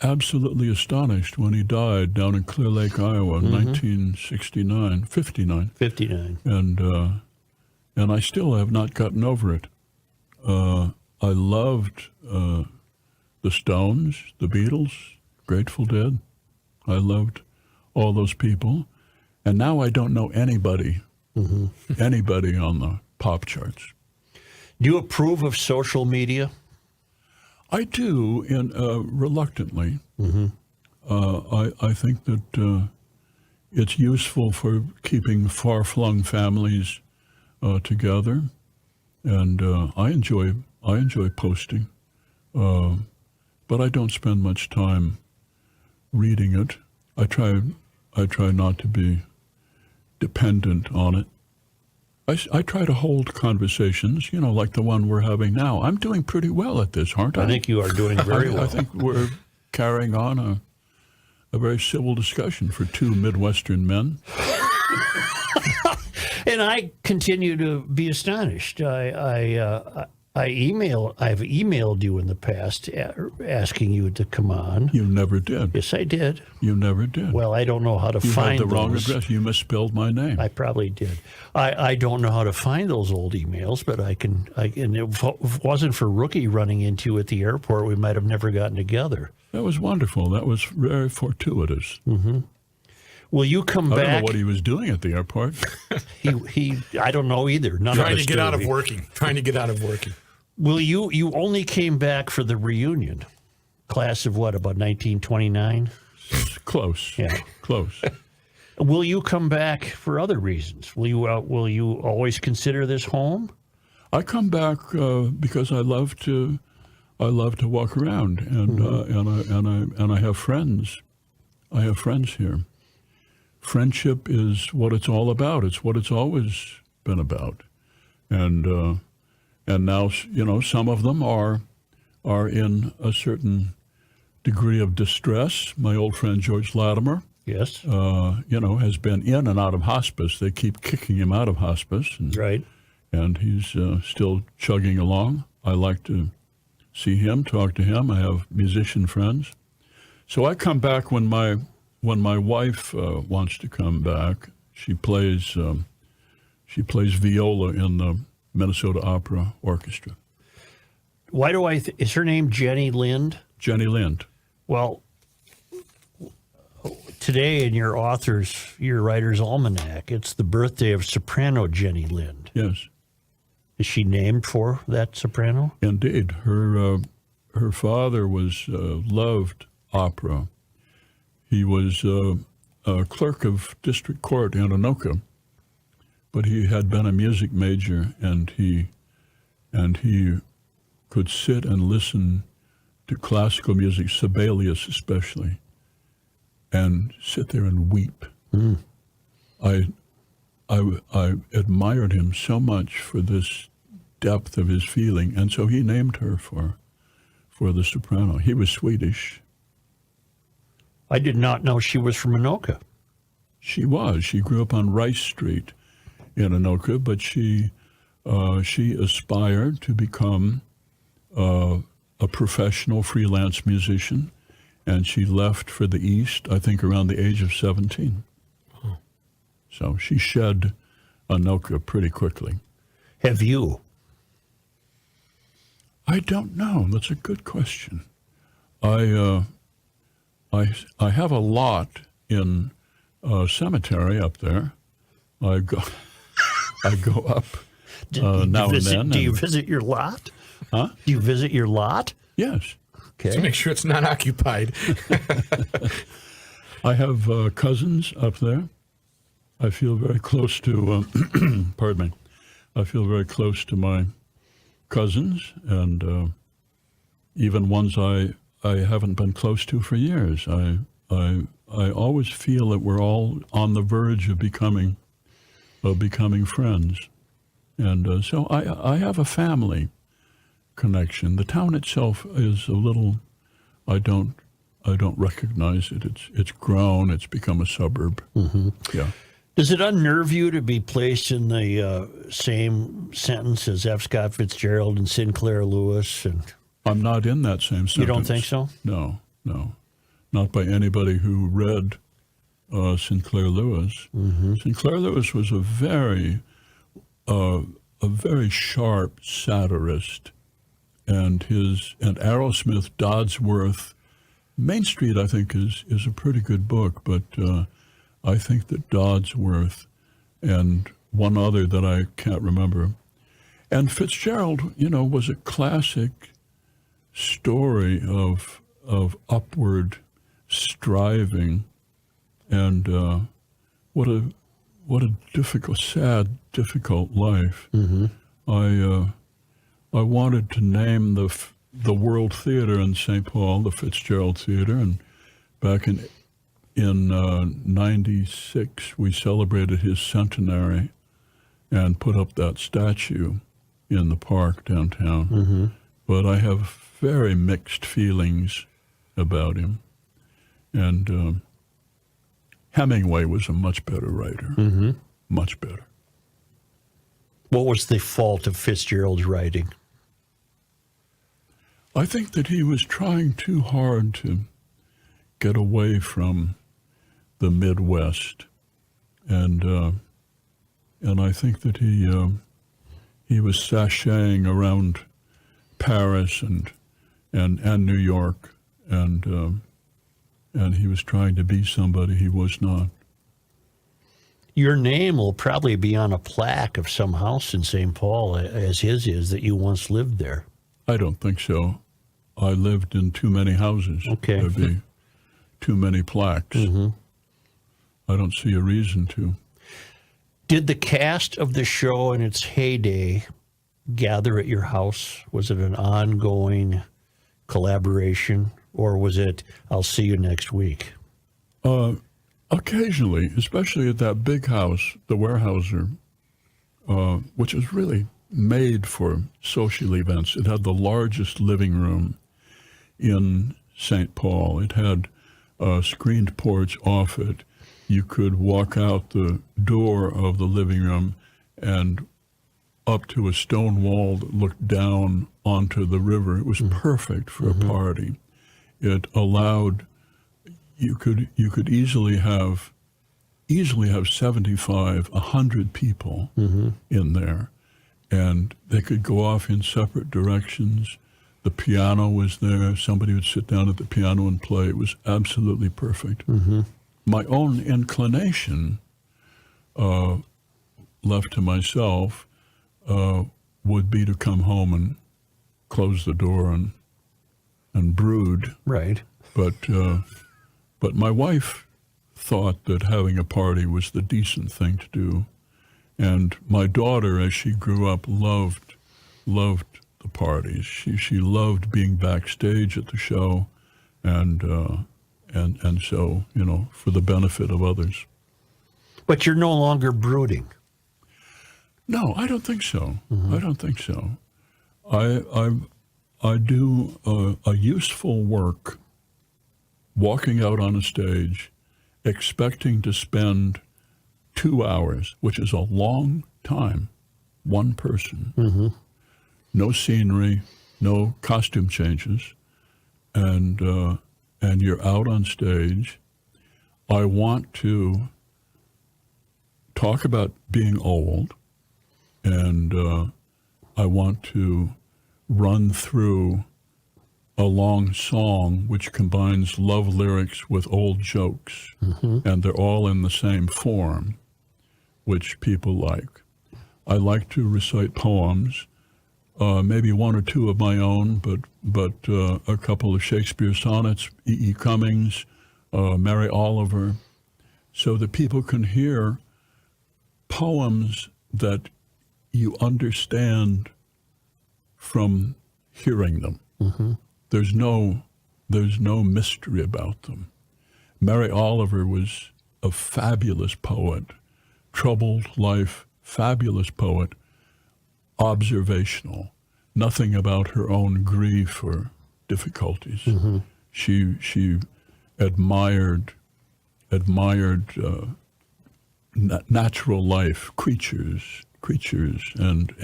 absolutely astonished when he died down in Clear Lake, Iowa, in 59. 59. And I still have not gotten over it. I loved the Stones, the Beatles, Grateful Dead. I loved all those people. And now I don't know anybody on the pop charts. Do you approve of social media? I do, reluctantly. I think that it's useful for keeping far-flung families together, and I enjoy posting, but I don't spend much time reading it. I try not to be dependent on it. I try to hold conversations, like the one we're having now. I'm doing pretty well at this, aren't I? I think you are doing very well. I think we're carrying on a very civil discussion for two Midwestern men. And I continue to be astonished. I've emailed you in the past asking you to come on. You never did. Yes, I did. You never did. Well, I don't know how to You find had the wrong those. address. You misspelled my name. I probably did. I don't know how to find those old emails, but I can. And if it wasn't for Rookie running into you at the airport, we might have never gotten together. That was wonderful. That was very fortuitous. Will you come I back? don't know what he was doing at the airport. He I don't know either. None Trying of to us get do. out of working. Trying to get out of working. Will you only came back for the reunion? Class of what, about 1929? Close. Yeah. Close. Will you come back for other reasons? Will you always consider this home? I come back because I love to walk around, and I have friends. I have friends here. Friendship is what it's all about. It's what it's always been about, and now some of them are in a certain degree of distress. My old friend George Latimer, Yes. has been in and out of hospice. They keep kicking him out of hospice, Right. and he's still chugging along. I like to see him, talk to him. I have musician friends. So I come back when my wife wants to come back. She plays viola in the Minnesota Opera Orchestra. Why do is her name Jenny Lind? Jenny Lind. Well, today in your writer's almanac, it's the birthday of soprano Jenny Lind. Yes. Is she named for that soprano? Indeed. Her father loved opera. He was a clerk of district court in Anoka, but he had been a music major, and he could sit and listen to classical music, Sibelius especially, and sit there and weep. Mm. I admired him so much for this depth of his feeling, and so he named her for the soprano. He was Swedish. I did not know she was from Anoka. She was. She grew up on Rice Street in Anoka, but she aspired to become a professional freelance musician, and she left for the East, I think, around the age of 17. Oh. So she shed Anoka pretty quickly. Have you? I don't know. That's a good question. I have a lot in a cemetery up there. I go up now and then. Do you visit your lot? Huh? Do you visit your lot? Yes. Okay. To make sure it's not occupied. I have cousins up there. I feel very close to, pardon me, I feel very close to my cousins, and even ones I haven't been close to for years. I always feel that we're all on the verge of becoming friends, and so I have a family connection. The town itself is a little, I don't recognize it. It's grown. It's become a suburb. Mm-hmm. Yeah. Does it unnerve you to be placed in the same sentence as F. Scott Fitzgerald and Sinclair Lewis? And I'm not in that same sentence. you don't think so? No, not by anybody who read Sinclair Lewis. Mm-hmm. Sinclair Lewis was a very sharp satirist, and Arrowsmith, Dodsworth, Main Street, I think, is a pretty good book, but I think that Dodsworth and one other that I can't remember, and Fitzgerald, was a classic story of upward striving, and what a difficult, sad, difficult life. Mm-hmm. I wanted to name the World Theater in St. Paul the Fitzgerald Theater, and back in 96 we celebrated his centenary and put up that statue in the park downtown. Mm-hmm. But I have very mixed feelings about him, and Hemingway was a much better writer. Mm-hmm. Much better. What was the fault of Fitzgerald's writing? I think that he was trying too hard to get away from the Midwest, and I think that he was sashaying around Paris and New York, and he was trying to be somebody he was not. Your name will probably be on a plaque of some house in St. Paul, as his is, that you once lived there. I don't think so. I lived in too many houses. Okay. There'd be too many plaques. Mm-hmm. I don't see a reason to. Did the cast of the show in its heyday gather at your house? Was it an ongoing collaboration, or was it, I'll see you next week? Occasionally, especially at that big house, the Weyerhaeuser, which was really made for social events. It had the largest living room in St. Paul. It had a screened porch off it. You could walk out the door of the living room and up to a stone wall that looked down onto the river. It was perfect for a party. It allowed, you could easily have 75, 100 people in there, and they could go off in separate directions. The piano was there. Somebody would sit down at the piano and play. It was absolutely perfect. My own inclination, left to myself, would be to come home and close the door and brood. Right. But my wife thought that having a party was the decent thing to do. And my daughter, as she grew up, loved the parties. She loved being backstage at the show, and so, you know, for the benefit of others. But you're no longer brooding. No, I don't think so. I don't think so. I do a useful work walking out on a stage, expecting to spend 2 hours, which is a long time, one person. No scenery, no costume changes, and you're out on stage. I want to talk about being old, and I want to run through a long song which combines love lyrics with old jokes, and they're all in the same form, which people like. I like to recite poems, maybe one or two of my own, but a couple of Shakespeare sonnets, E.E. Cummings, Mary Oliver, so that people can hear poems that you understand from hearing them. There's no mystery about them. Mary Oliver was a fabulous poet, troubled life, fabulous poet, observational, nothing about her own grief or difficulties. She admired natural life, creatures, and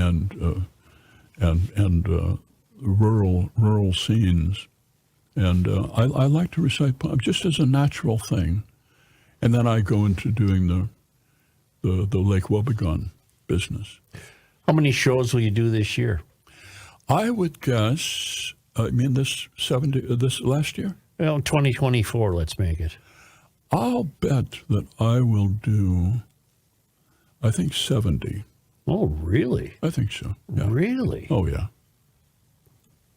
rural scenes, and I like to recite poems just as a natural thing, and then I go into doing the Lake Wobegon business. How many shows will you do this year? I would guess. This last year. Well, 2024. Let's make it. I'll bet that I will do. I think 70. Oh, really? I think so. Yeah. Really? Oh yeah.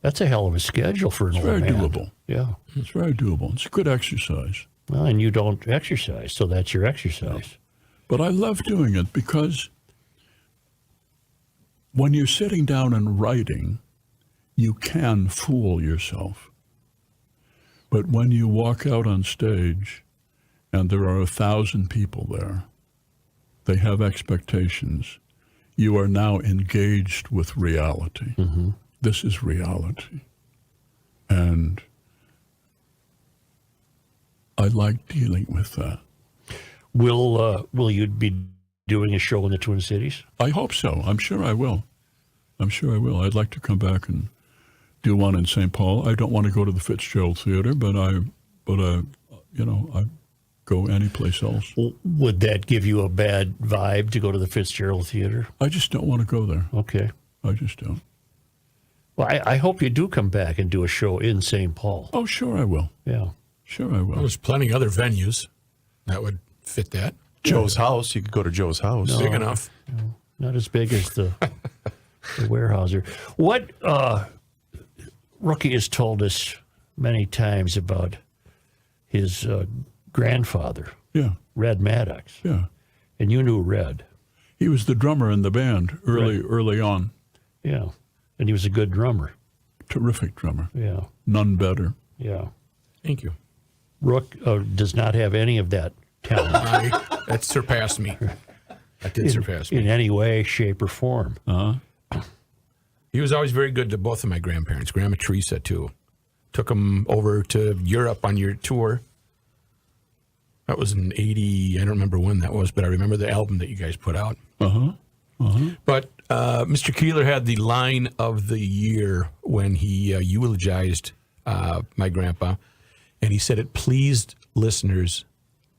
That's a hell of a schedule for an It's old very man. doable. Yeah. It's very doable. It's good exercise. Well, and you don't exercise, so that's your exercise. But I love doing it because when you're sitting down and writing, you can fool yourself. But when you walk out on stage and there are 1,000 people there, they have expectations. You are now engaged with reality. This is reality. And I like dealing with that. Will you be doing a show in the Twin Cities? I hope so. I'm sure I will. I'd like to come back and do one in St. Paul. I don't want to go to the Fitzgerald Theater, but I go anyplace else. Would that give you a bad vibe to go to the Fitzgerald Theater? I just don't want to go there. Okay. I just don't. Well, I hope you do come back and do a show in St. Paul. Oh, sure I will. Yeah. Sure I Well, will. there's plenty other venues that would fit that. Joe's house. You could go to Joe's house. Big enough. Not as big as the Warehouser. What Rookie has told us many times about his grandfather, Yeah, Red Maddox, yeah. and you knew Red. He was the drummer in the band early on. Yeah, and he was a good drummer. Terrific drummer. Yeah, None better. yeah. Thank you. Rook does not have any of that talent That surpassed me. That did surpass me. in any way, shape, or form. He was always very good to both of my grandparents, Grandma Teresa, too. Took them over to Europe on your tour. That was in 80, I don't remember when that was, but I remember the album that you guys put out. But Mr. Keillor had the line of the year when he eulogized my grandpa, and he said it pleased listeners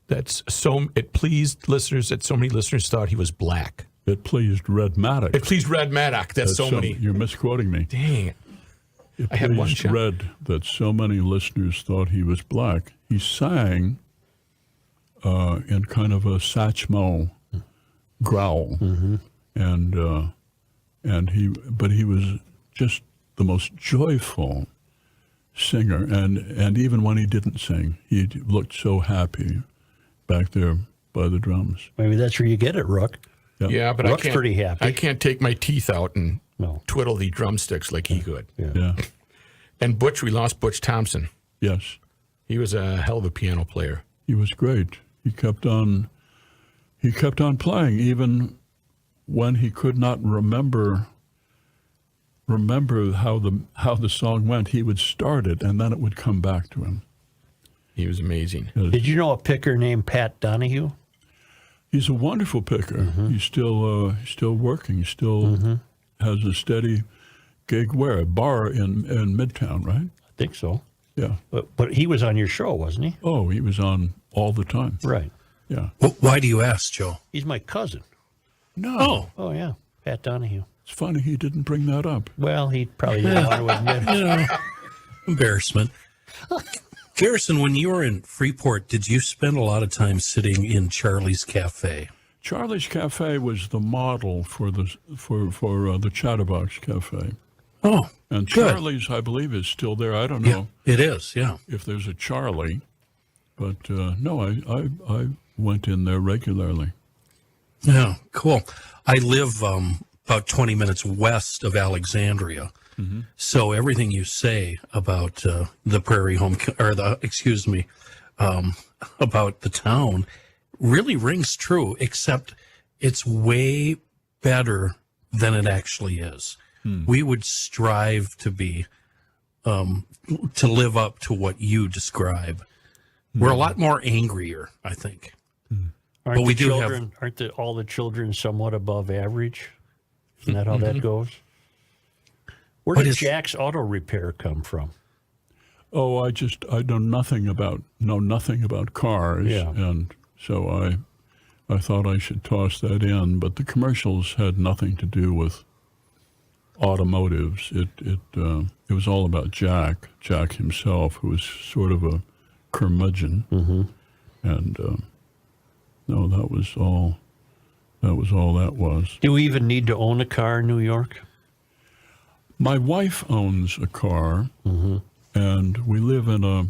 that so many listeners thought he was black. It pleased Red Maddock. It pleased Red Maddock. That's so many. You're misquoting me. Dang it. I had one shot. read that so many listeners thought he was black. He sang in kind of a Satchmo growl, and he was just the most joyful singer, and even when he didn't sing, he looked so happy back there by the drums. Maybe that's where you get it, Rook. Yeah, but Rook's pretty happy. I can't take my teeth out and No. twiddle the drumsticks like he could. Yeah. And we lost Butch Thompson. Yes. He was a hell of a piano player. He was great. He kept on playing even when he could not remember how the song went. He would start it and then it would come back to him. He was amazing. Did you know a picker named Pat Donahue? He's a wonderful picker. He's still working. He still has a steady gig where? A bar in Midtown, right? I think so. Yeah. But he was on your show, wasn't he? Oh, he was on all the time. Right. Yeah. Why do you ask, Joe? He's my cousin. No. Oh, yeah. Pat Donahue. It's funny he didn't bring that up. Well, he probably didn't want to admit it. You know, embarrassment. Garrison, when you were in Freeport, did you spend a lot of time sitting in Charlie's Cafe? Charlie's Cafe was the model for the Chatterbox Cafe. Oh, And good. Charlie's, I believe, is still there. I don't know It is, yeah. if there's a Charlie, but no, I went in there regularly. Yeah, cool. I live about 20 minutes west of Alexandria. So everything you say about the Prairie home, about the town really rings true, except it's way better than it actually is. We would strive to be, to live up to what you describe. We're a lot more angrier, I think. Aren't But we the do have- children, aren't all the children somewhat above average? Isn't that how that goes? Where But did it's- Jack's Auto Repair come from? Oh, I know nothing about cars, Yeah. and so I thought I should toss that in. But the commercials had nothing to do with automotives. It was all about Jack himself, who was sort of a curmudgeon, and no, that was all that was. Do we even need to own a car in New York? My wife owns a car, and we live in a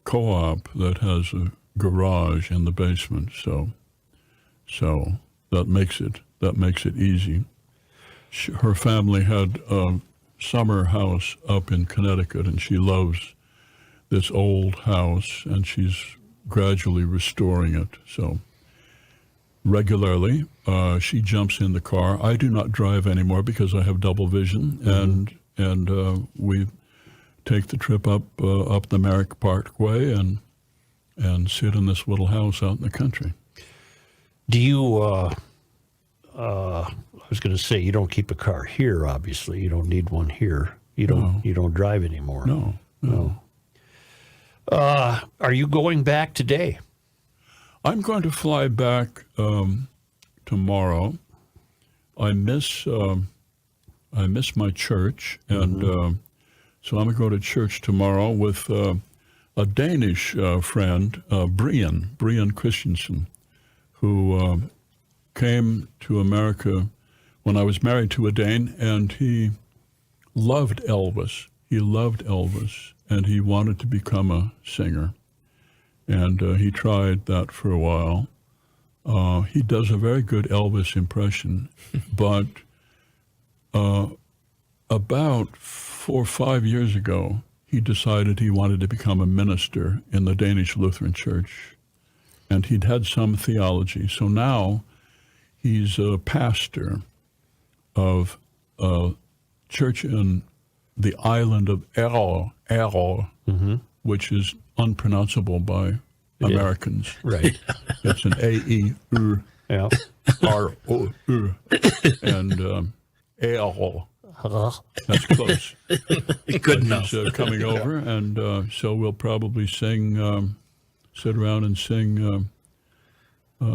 co-op that has a garage in the basement. So that makes it easy. Her family had a summer house up in Connecticut, and she loves this old house, and she's gradually restoring it. So regularly, she jumps in the car. I do not drive anymore because I have double vision, and we take the trip up the Merrick Parkway and sit in this little house out in the country. Do you, I was going to say, you don't keep a car here, obviously. You don't need one here. You don't drive anymore. No. Are you going back today? I'm going to fly back tomorrow. I miss my church, and so I'm going to go to church tomorrow with a Danish friend, Brian Christensen, who came to America when I was married to a Dane, and he loved Elvis. And he wanted to become a singer. And he tried that for a while. He does a very good Elvis impression, but about 4 or 5 years ago, he decided he wanted to become a minister in the Danish Lutheran Church. And he'd had some theology. So now he's a pastor of a church in the island of Ærø, which is unpronounceable by Americans. Right. It's an A-E-R-O-U. And Ærø. That's close. Good enough. He's coming over, and so we'll probably sit around and sing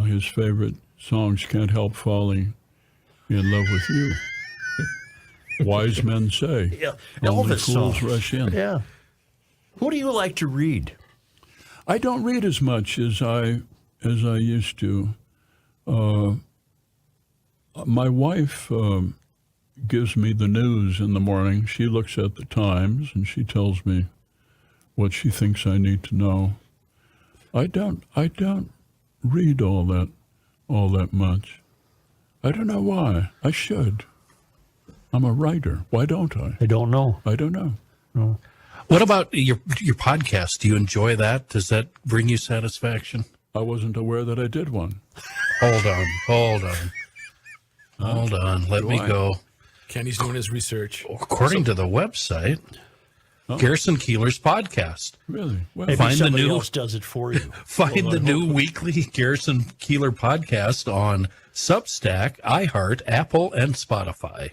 his favorite songs, Can't Help Falling in Love with You. Wise men say. Yeah. Only Elvis fools songs. rush in. Yeah. Who do you like to read? I don't read as much as I used to. My wife gives me the news in the morning. She looks at the Times and she tells me what she thinks I need to know. I don't read all that much. I don't know why. I should. I'm a writer. Why don't I? I don't know. I don't know. No. What about your podcast? Do you enjoy that? Does that bring you satisfaction? I wasn't aware that I did one. Hold on. Let me go. Kenny's doing his research. According to the website, Garrison Keillor's podcast. Really? Well, Maybe Find the somebody new- else does it for you. Find the new weekly Garrison Keillor podcast on Substack, iHeart, Apple, and Spotify.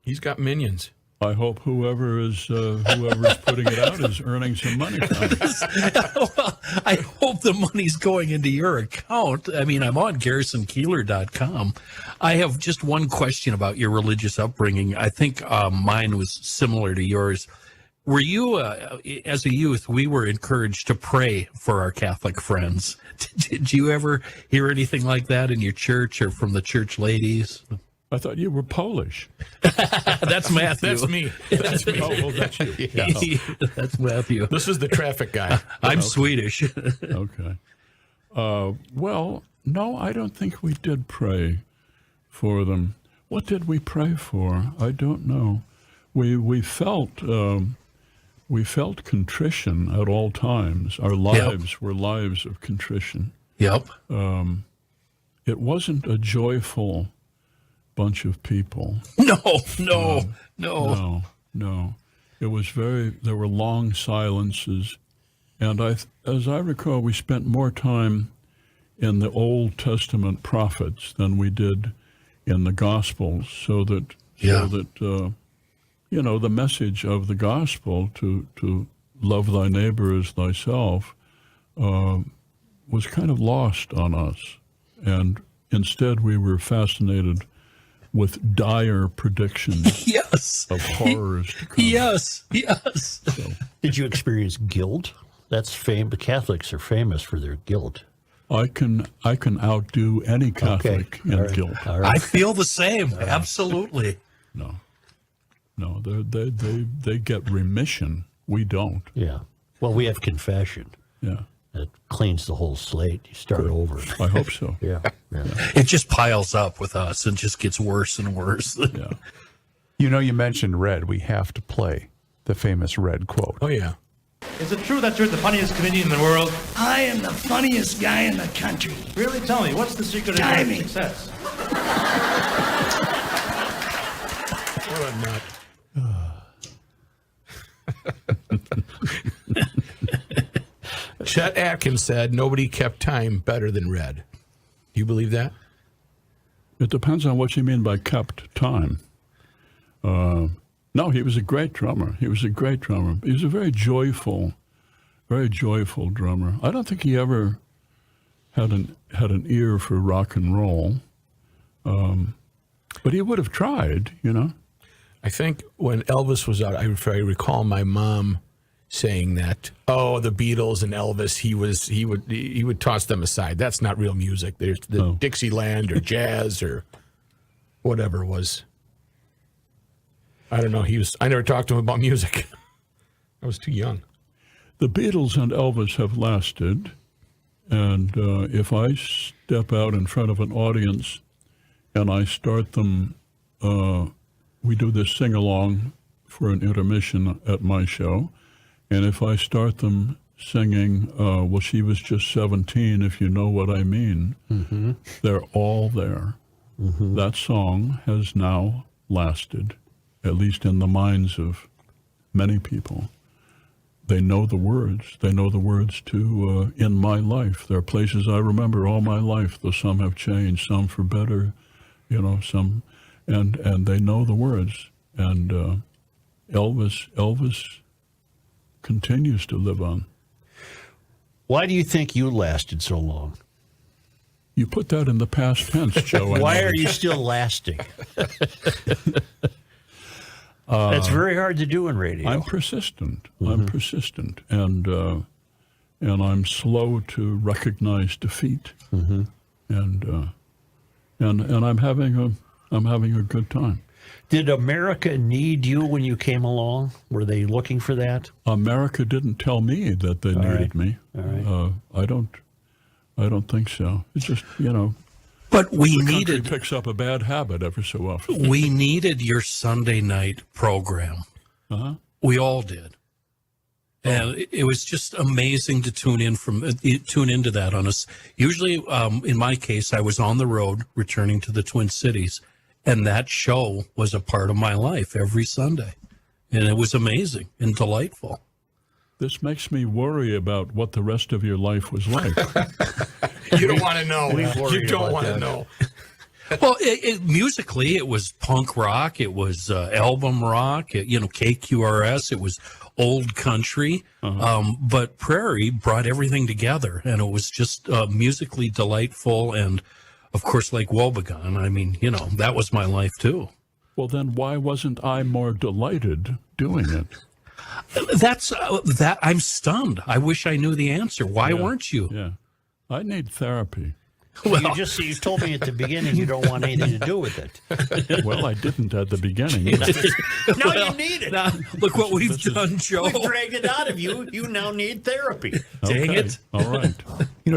He's got minions. I hope whoever's putting it out is earning some money from it. Well, I hope the money's going into your account. I mean, I'm on GarrisonKeillor.com. I have just one question about your religious upbringing. I think mine was similar to yours. Were you, as a youth, we were encouraged to pray for our Catholic friends. Did you ever hear anything like that in your church or from the church ladies? I thought you were Polish. That's Matthew. That's me. That's me. Oh, well, that's you. That's Matthew. This is the traffic guy. I'm Swedish. Okay. Well, no, I don't think we did pray for them. What did we pray for? I don't know. We felt contrition at all times. Our lives were lives of contrition. Yep. It wasn't a joyful bunch of people. No. No. It was there were long silences. And as I recall, we spent more time in the Old Testament prophets than we did in the Gospels, so that the message of the gospel to love thy neighbor as thyself was kind of lost on us. And instead we were fascinated with dire predictions Yes. of horrors to come. Yes. Did you experience guilt? That's fame. The Catholics are famous for their guilt. I can outdo any Catholic in All right. guilt. All right. I feel the same. Absolutely. No, they get remission. We don't. Yeah. Well, we have confession. Yeah, That cleans the whole slate. You start over. I hope so. Yeah. It just piles up with us and just gets worse and worse. Yeah. You know, you mentioned Red. We have to play the famous Red quote. Oh, yeah. Is it true that you're the funniest comedian in the world? I am the funniest guy in the country. Really? Tell me, what's the secret of your Timing. success? Well, I'm not. Chet Atkins said nobody kept time better than Red. Do you believe that? It depends on what you mean by kept time. No, he was a great drummer. He was a very joyful drummer. I don't think he ever had an ear for rock and roll, but he would have tried, you know. I think when Elvis was out, I recall my mom saying that, oh, the Beatles and Elvis, he would toss them aside. That's not real music. There's the Dixieland or jazz or whatever it was. I don't know. I never talked to him about music. I was too young. The Beatles and Elvis have lasted, and if I step out in front of an audience and I start them, we do this sing-along for an intermission at my show, and if I start them singing, well, she was just 17, if you know what I mean, they're all there. That song has now lasted, at least in the minds of many people. They know the words. They know the words to In My Life. There are places I remember all my life, though some have changed, some for better, you know, some, and they know the words. And Elvis continues to live on. Why do you think you lasted so long? You put that in the past tense, Joe. I Why know. are you still lasting? That's very hard to do in radio. I'm persistent. I'm persistent, and I'm slow to recognize defeat. And I'm having a good time. Did America need you when you came along? Were they looking for that? America didn't tell me that they needed me. All right. I don't think so. It's just, But we the country needed picks up a bad habit every so often. we needed your Sunday night program. Uh-huh. We all did. And it was just amazing to tune into that on us. Usually, in my case, I was on the road returning to the Twin Cities, and that show was a part of my life every Sunday. And it was amazing and delightful. This makes me worry about what the rest of your life was like. You don't want to know. You don't want to know. Well, musically, it was punk rock. It was album rock. KQRS. It was old country. But Prairie brought everything together, and it was just musically delightful. And, of course, like Wobegon, I mean, that was my life, too. Well, then why wasn't I more delighted doing it? That's that. I'm stunned. I wish I knew the answer. Why weren't you? Yeah. I need therapy. Well, you told me at the beginning you don't want anything to do with it. Well, I didn't at the beginning. Now you need it. Now, look what we've done, Joe. We've dragged it out of you. You now need therapy. Dang Okay. it. All right.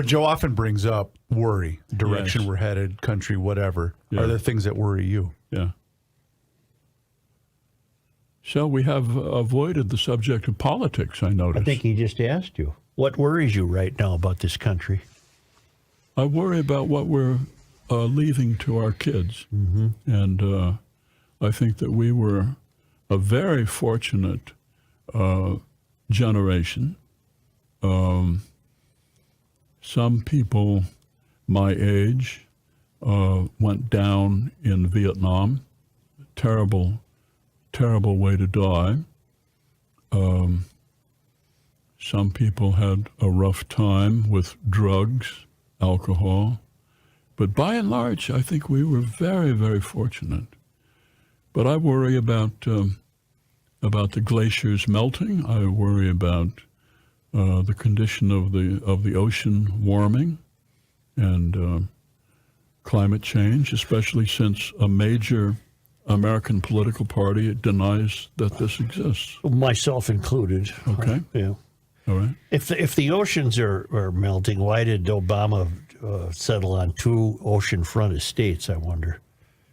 Joe often brings up worry, direction Yes. we're headed, country, whatever. Yeah. Are there things that worry you? Yeah. So we have avoided the subject of politics, I noticed. I think he just asked you. What worries you right now about this country? I worry about what we're leaving to our kids. And I think that we were a very fortunate generation. Some people my age went down in Vietnam. Terrible way to die. Some people had a rough time with drugs, alcohol. But by and large, I think we were very, very fortunate. But I worry about the glaciers melting. I worry about the condition of the ocean warming and climate change, especially since a major American political party denies that this exists. Myself included. Okay. Yeah. All right. If the oceans are melting, why did Obama settle on 2 oceanfront estates, I wonder?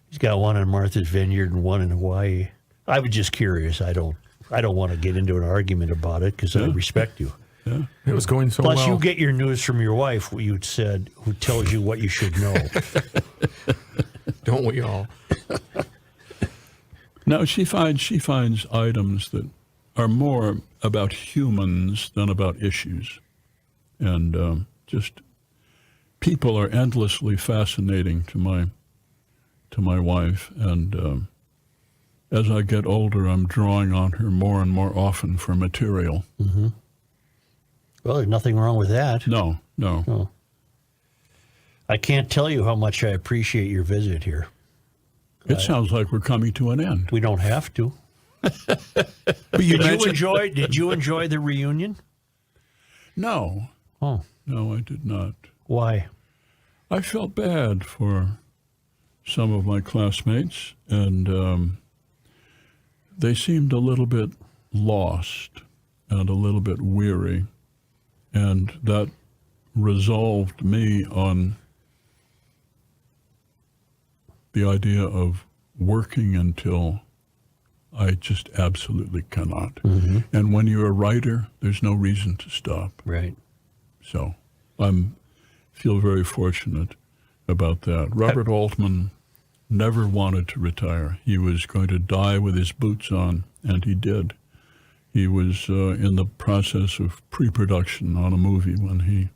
He's got one in Martha's Vineyard and one in Hawaii. I was just curious. I don't want to get into an argument about it because I respect you. Yeah. It was going so Plus, well. you get your news from your wife, who tells you what you should know. Don't we all? No, she finds items that are more about humans than about issues. And just people are endlessly fascinating to my wife. And as I get older, I'm drawing on her more and more often for material. Mm-hmm. Well, there's nothing wrong with that. No. Oh. I can't tell you how much I appreciate your visit here. It sounds like we're coming to an end. We don't have to. But Did you enjoy the reunion? No. Oh. No, I did not. Why? I felt bad for some of my classmates, and they seemed a little bit lost and a little bit weary, and that resolved me on the idea of working until I just absolutely cannot. Mm-hmm. And when you're a writer, there's no reason to stop. Right. So feel very fortunate about that. Robert Altman never wanted to retire. He was going to die with his boots on, and he did. He was in the process of pre-production on a movie when he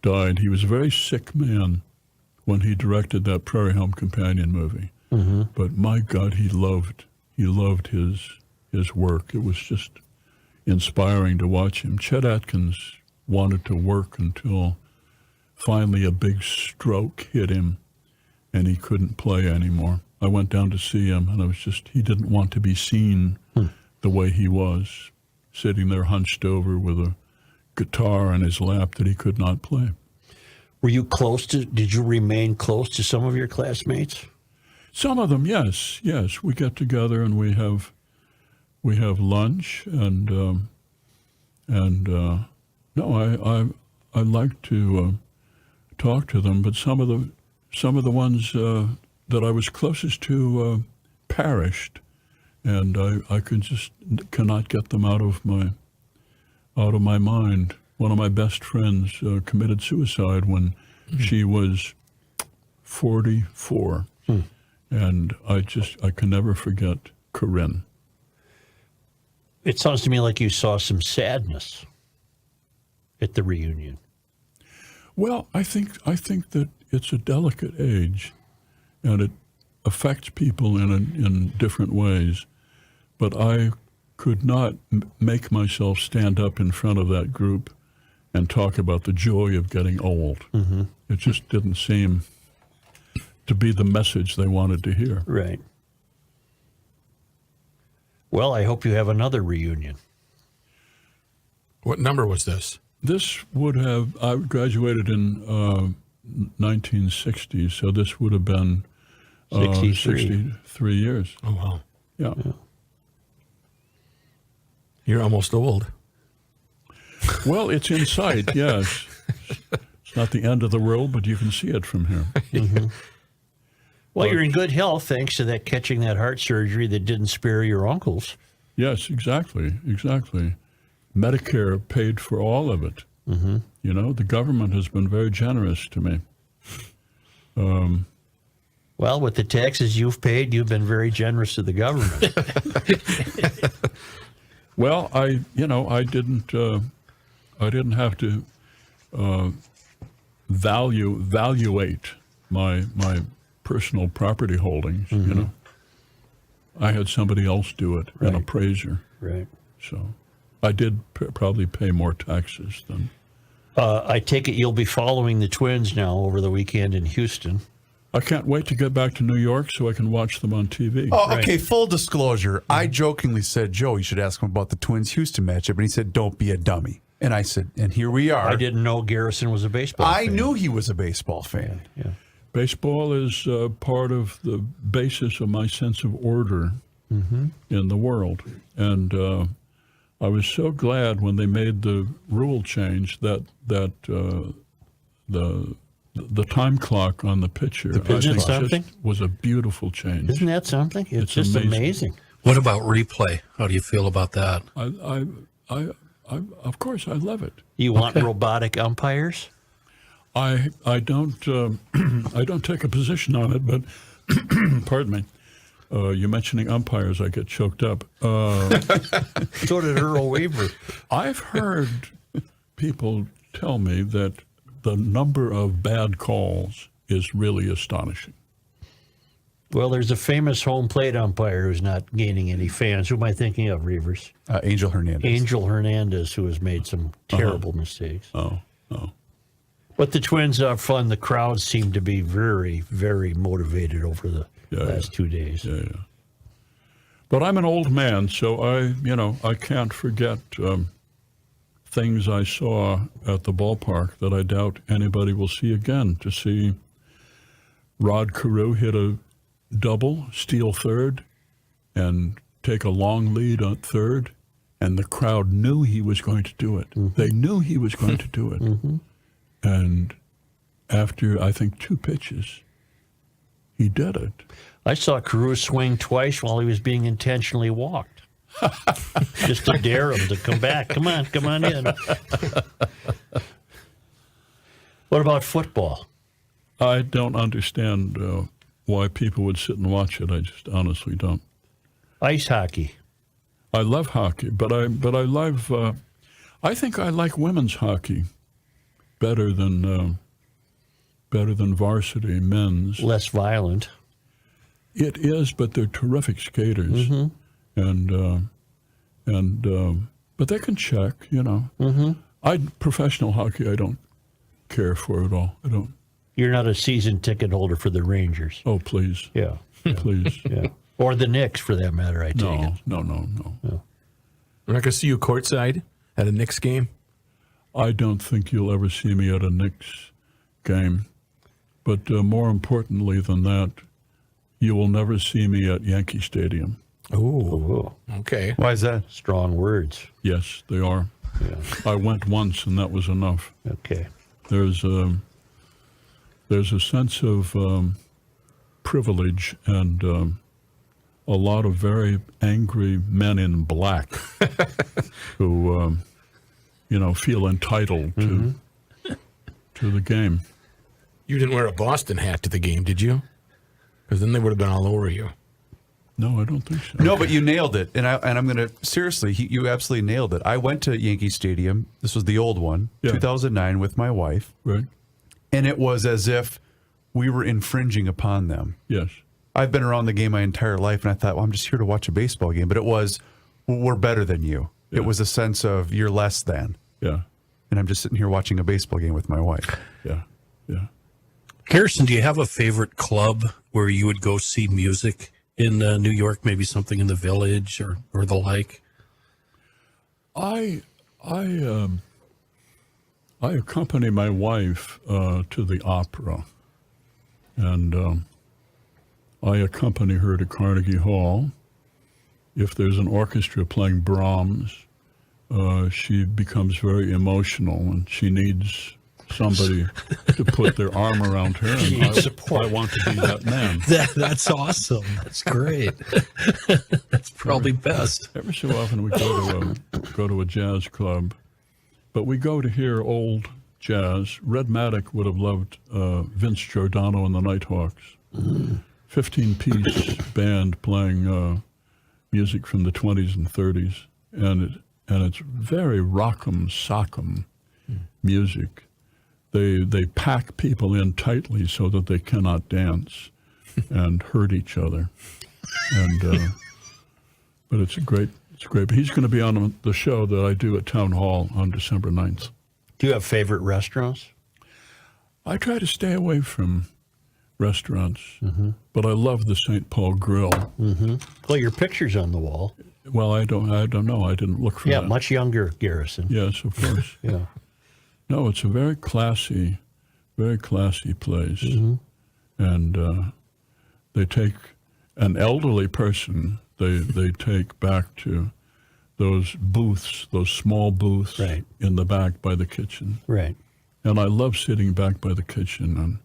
died. He was a very sick man when he directed that Prairie Home Companion movie. Mm-hmm. But my God, he loved his work. It was just inspiring to watch him. Chet Atkins wanted to work until finally a big stroke hit him and he couldn't play anymore. I went down to see him, and he didn't want to be seen the way he was, sitting there hunched over with a guitar in his lap that he could not play. Were you did you remain close to some of your classmates? Some of them, yes. We get together and we have lunch, and no, I like to talk to them, but some of the ones that I was closest to perished, and I cannot get them out of my mind. One of my best friends committed suicide when she was 44, and I can never forget Corinne. It sounds to me like you saw some sadness at the reunion. Well, I think that it's a delicate age, and it affects people in different ways. But I could not make myself stand up in front of that group and talk about the joy of getting old. Mm-hmm. It just didn't seem to be the message they wanted to hear. Right. Well, I hope you have another reunion. What number was this? This I graduated in 1960, so this would have been 63 years. Oh, wow. Yeah. You're almost old. Well, it's in sight, yes. It's not the end of the world, but you can see it from here. Mm-hmm. Well, you're in good health thanks to catching that heart surgery that didn't spare your uncles. Yes, exactly. Medicare paid for all of it. Mm-hmm. You know, the government has been very generous to me. Well, with the taxes you've paid, you've been very generous to the government. Well, I didn't have to valuate my personal property holdings. Mm-hmm. You know, I had somebody else do it, an appraiser. Right. So I did probably pay more taxes than. I take it you'll be following the Twins now over the weekend in Houston. I can't wait to get back to New York so I can watch them on TV. Oh, okay. Full disclosure. I jokingly said, Joe, you should ask him about the Twins-Houston matchup. And he said, don't be a dummy. And I said, and here we are. I didn't know Garrison was a baseball fan. I knew he was a baseball fan. Yeah. Baseball is part of the basis of my sense of order in the world. And I was so glad when they made the rule change that the time clock on the pitcher was a beautiful change. Isn't that something? It's just amazing. What about replay? How do you feel about that? I of course I love it. You want robotic umpires? I don't I don't take a position on it, but pardon me. You're mentioning umpires, I get choked up. So did Earl Weaver. I've heard people tell me that the number of bad calls is really astonishing. Well, there's a famous home plate umpire who's not gaining any fans. Who am I thinking of, Reavers? Angel Hernandez. Angel Hernandez, who has made some terrible mistakes. Oh. But the Twins are fun. The crowd seemed to be very, very motivated over the last 2 days. Yeah. But I'm an old man, so I can't forget things I saw at the ballpark that I doubt anybody will see again. To see Rod Carew hit a double, steal third, and take a long lead on third, and the crowd knew he was going to do it. Mm-hmm. They knew he was going to do it. Mm-hmm. And after, I think, 2 pitches, he did it. I saw Carew swing twice while he was being intentionally walked. Just to dare him to come back. Come on in. What about football? I don't understand why people would sit and watch it. I just honestly don't. Ice hockey. I love hockey, but I love. I think I like women's hockey better than varsity men's. Less violent. It is, but they're terrific skaters. Mm-hmm. But they can check, you know. Mm-hmm. Professional hockey, I don't care for at all. I don't. You're not a season ticket holder for the Rangers. Oh, please. Yeah. Please. Yeah. Or the Knicks, for that matter, I take it. No. We're not going to see you courtside at a Knicks game. I don't think you'll ever see me at a Knicks game. But more importantly than that, you will never see me at Yankee Stadium. Oh, Okay. Why is that? strong words. Yes, they are. Yeah. I went once, and that was enough. Okay. There's a sense of privilege and a lot of very angry men in black who, feel entitled to the game. You didn't wear a Boston hat to the game, did you? Because then they would have been all over you. No, I don't think so. No, but you nailed it, and I'm going to seriously. You absolutely nailed it. I went to Yankee Stadium. This was the old one, Yeah. 2009, with my wife, Right? and it was as if we were infringing upon them. Yes. I've been around the game my entire life, and I thought, well, I'm just here to watch a baseball game. But it was, we're better than you. Yeah. It was a sense of you're less than, Yeah. and I'm just sitting here watching a baseball game with my wife. Yeah. Yeah. Garrison, do you have a favorite club where you would go see music in New York? Maybe something in the Village or the like. I accompany my wife to the opera, and I accompany her to Carnegie Hall. If there's an orchestra playing Brahms, she becomes very emotional, and she needs somebody to put their arm around her. And I want to be that man. That's awesome. That's great. That's probably best. Every so often we go to a jazz club, but we go to hear old jazz. Red Maddock would have loved Vince Giordano and the Nighthawks. 15-piece band playing music from the 20s and 30s, and it's very rock'em sock'em music. They pack people in tightly so that they cannot dance and hurt each other. And but it's great. But he's going to be on the show that I do at Town Hall on December 9th. Do you have favorite restaurants? I try to stay away from restaurants, but I love the St. Paul Grill. Well, your picture's on the wall. Well, I don't know. I didn't look for Yeah, that. much younger Garrison. Yes, of course. Yeah. No, it's a very classy place. And they take an elderly person, they take back to those booths, those small booths Right. in the back by the kitchen. Right. And I love sitting back by the kitchen, and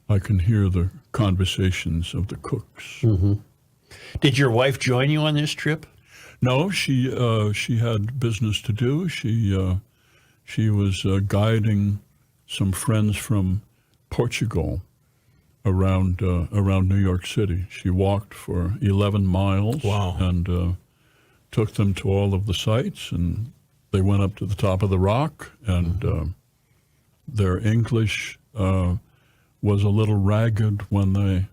I can hear the conversations of the cooks. Did your wife join you on this trip? No, she had business to do. She was guiding some friends from Portugal around New York City. She walked for 11 miles. Wow. And took them to all of the sites, and they went up to the top of the rock, and their English was a little ragged when they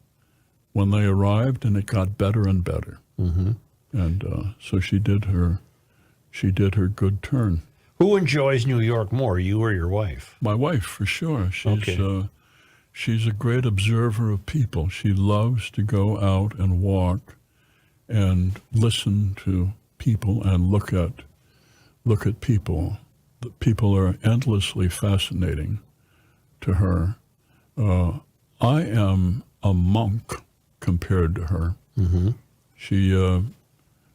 arrived, and it got better and better. And so she did her good turn. Who enjoys New York more, you or your wife? My wife, for sure. She's a great observer of people. She loves to go out and walk and listen to people and look at people. The people are endlessly fascinating to her. I am a monk compared to her.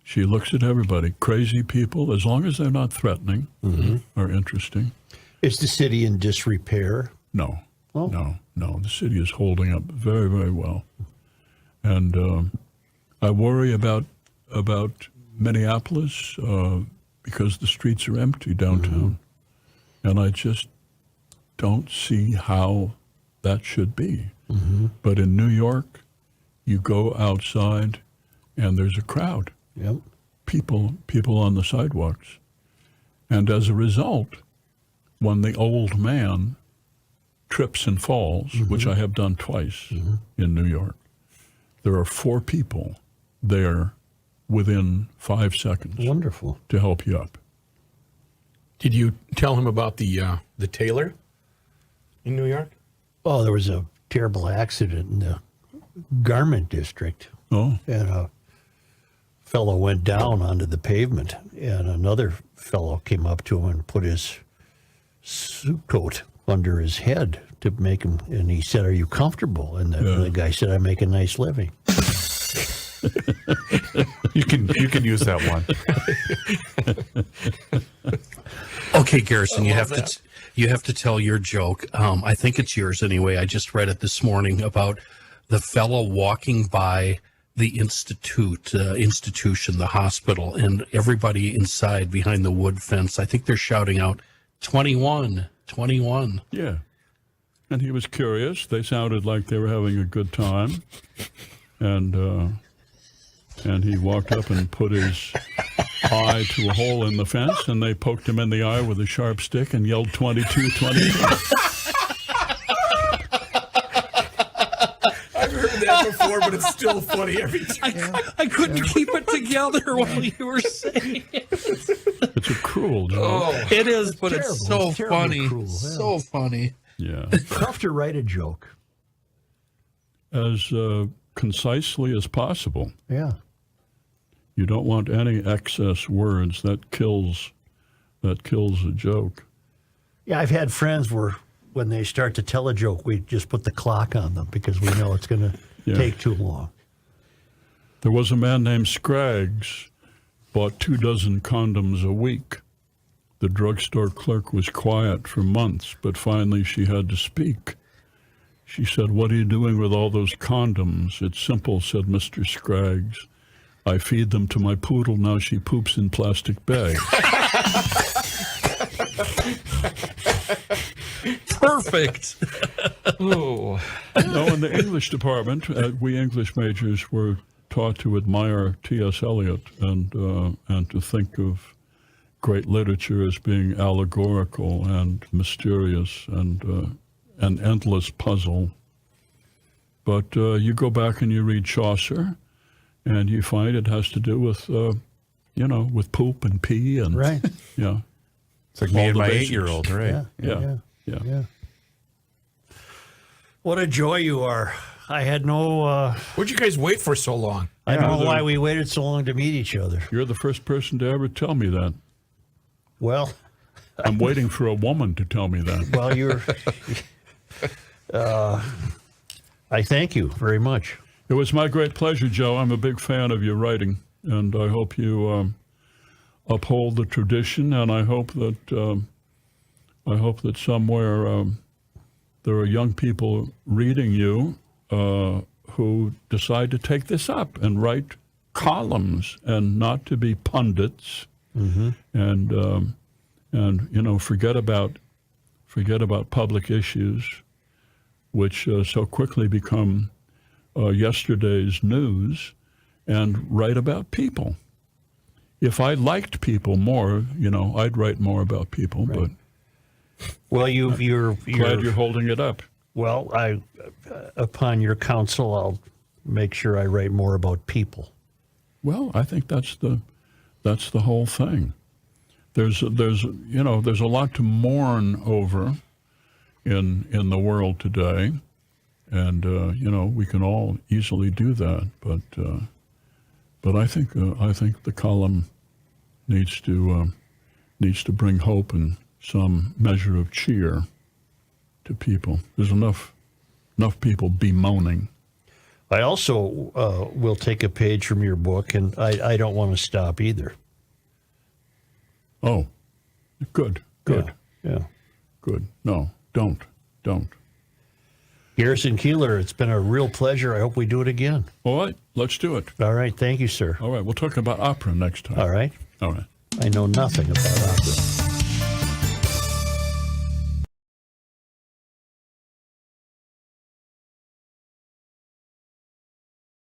She looks at everybody. Crazy people, as long as they're not threatening, are interesting. Is the city in disrepair? No, Oh. no. The city is holding up very, very well. And I worry about Minneapolis because the streets are empty downtown. And I just don't see how that should be. But in New York, you go outside and there's a crowd. Yep. People on the sidewalks. And as a result, when the old man trips and falls, which I have done twice in New York, there are 4 people there within 5 seconds Wonderful. to help you up. Did you tell him about the tailor in New York? Oh, there was a terrible accident in the garment district, Oh, and a fellow went down onto the pavement, and another fellow came up to him and put his suit coat under his head to make him, and he said, "Are you comfortable?" And the guy said, "I make a nice living." You can use that one. Okay, Garrison, you have to tell your joke. I think it's yours anyway. I just read it this morning about the fellow walking by the institution, the hospital, and everybody inside behind the wood fence. I think they're shouting out, 21, 21. yeah. And he was curious. They sounded like they were having a good time. And he walked up and put his eye to a hole in the fence, and they poked him in the eye with a sharp stick and yelled 22, 22. I've heard that before, but it's still funny every time. I couldn't keep it together while you were saying it. It's a cruel joke. Oh, It is, but terrible. it's so It's terribly funny. cruel, yeah. So funny. Yeah. Tough to write a joke. As concisely as possible. Yeah. You don't want any excess words. That kills a joke. Yeah, I've had friends where when they start to tell a joke, we just put the clock on them because we know it's going to Yeah. take too long. There was a man named Scraggs, bought 24 condoms a week. The drugstore clerk was quiet for months, but finally she had to speak. She said, "What are you doing with all those condoms?" "It's simple," said Mr. Scraggs. "I feed them to my poodle. Now she poops in plastic bags." Perfect. oh. No, in the English department, we English majors were taught to admire T.S. Eliot and to think of great literature as being allegorical and mysterious and an endless puzzle. But you go back and you read Chaucer, and you find it has to do with, with poop and pee and Right. yeah, It's like me All and the my basics. 8-year-old, right? yeah. What a joy you are. I had no, What'd you guys wait for so long? I don't know why we waited so long to meet each other. You're the first person to ever tell me that. Well, I'm waiting for a woman to tell me that. you're, I thank you very much. It was my great pleasure, Joe. I'm a big fan of your writing, and I hope you uphold the tradition. And I hope that somewhere there are young people reading you who decide to take this up and write columns and not to be pundits, and forget about public issues, which so quickly become yesterday's news, and write about people. If I liked people more, I'd write more about people. Right. But Well, you're glad you're holding it up. well. Upon your counsel, I'll make sure I write more about people. Well, I think that's the whole thing. There's a lot to mourn over in the world today, and we can all easily do that. But I think the column needs to bring hope and some measure of cheer to people. There's enough people bemoaning. I also will take a page from your book, and I don't want to stop either. Oh, good. Yeah. Good. No, don't. Garrison Keillor, it's been a real pleasure. I hope we do it again. All right, let's do it. All right. Thank you, sir. All right, we'll talk about opera next time. All right. All right. I know nothing about opera.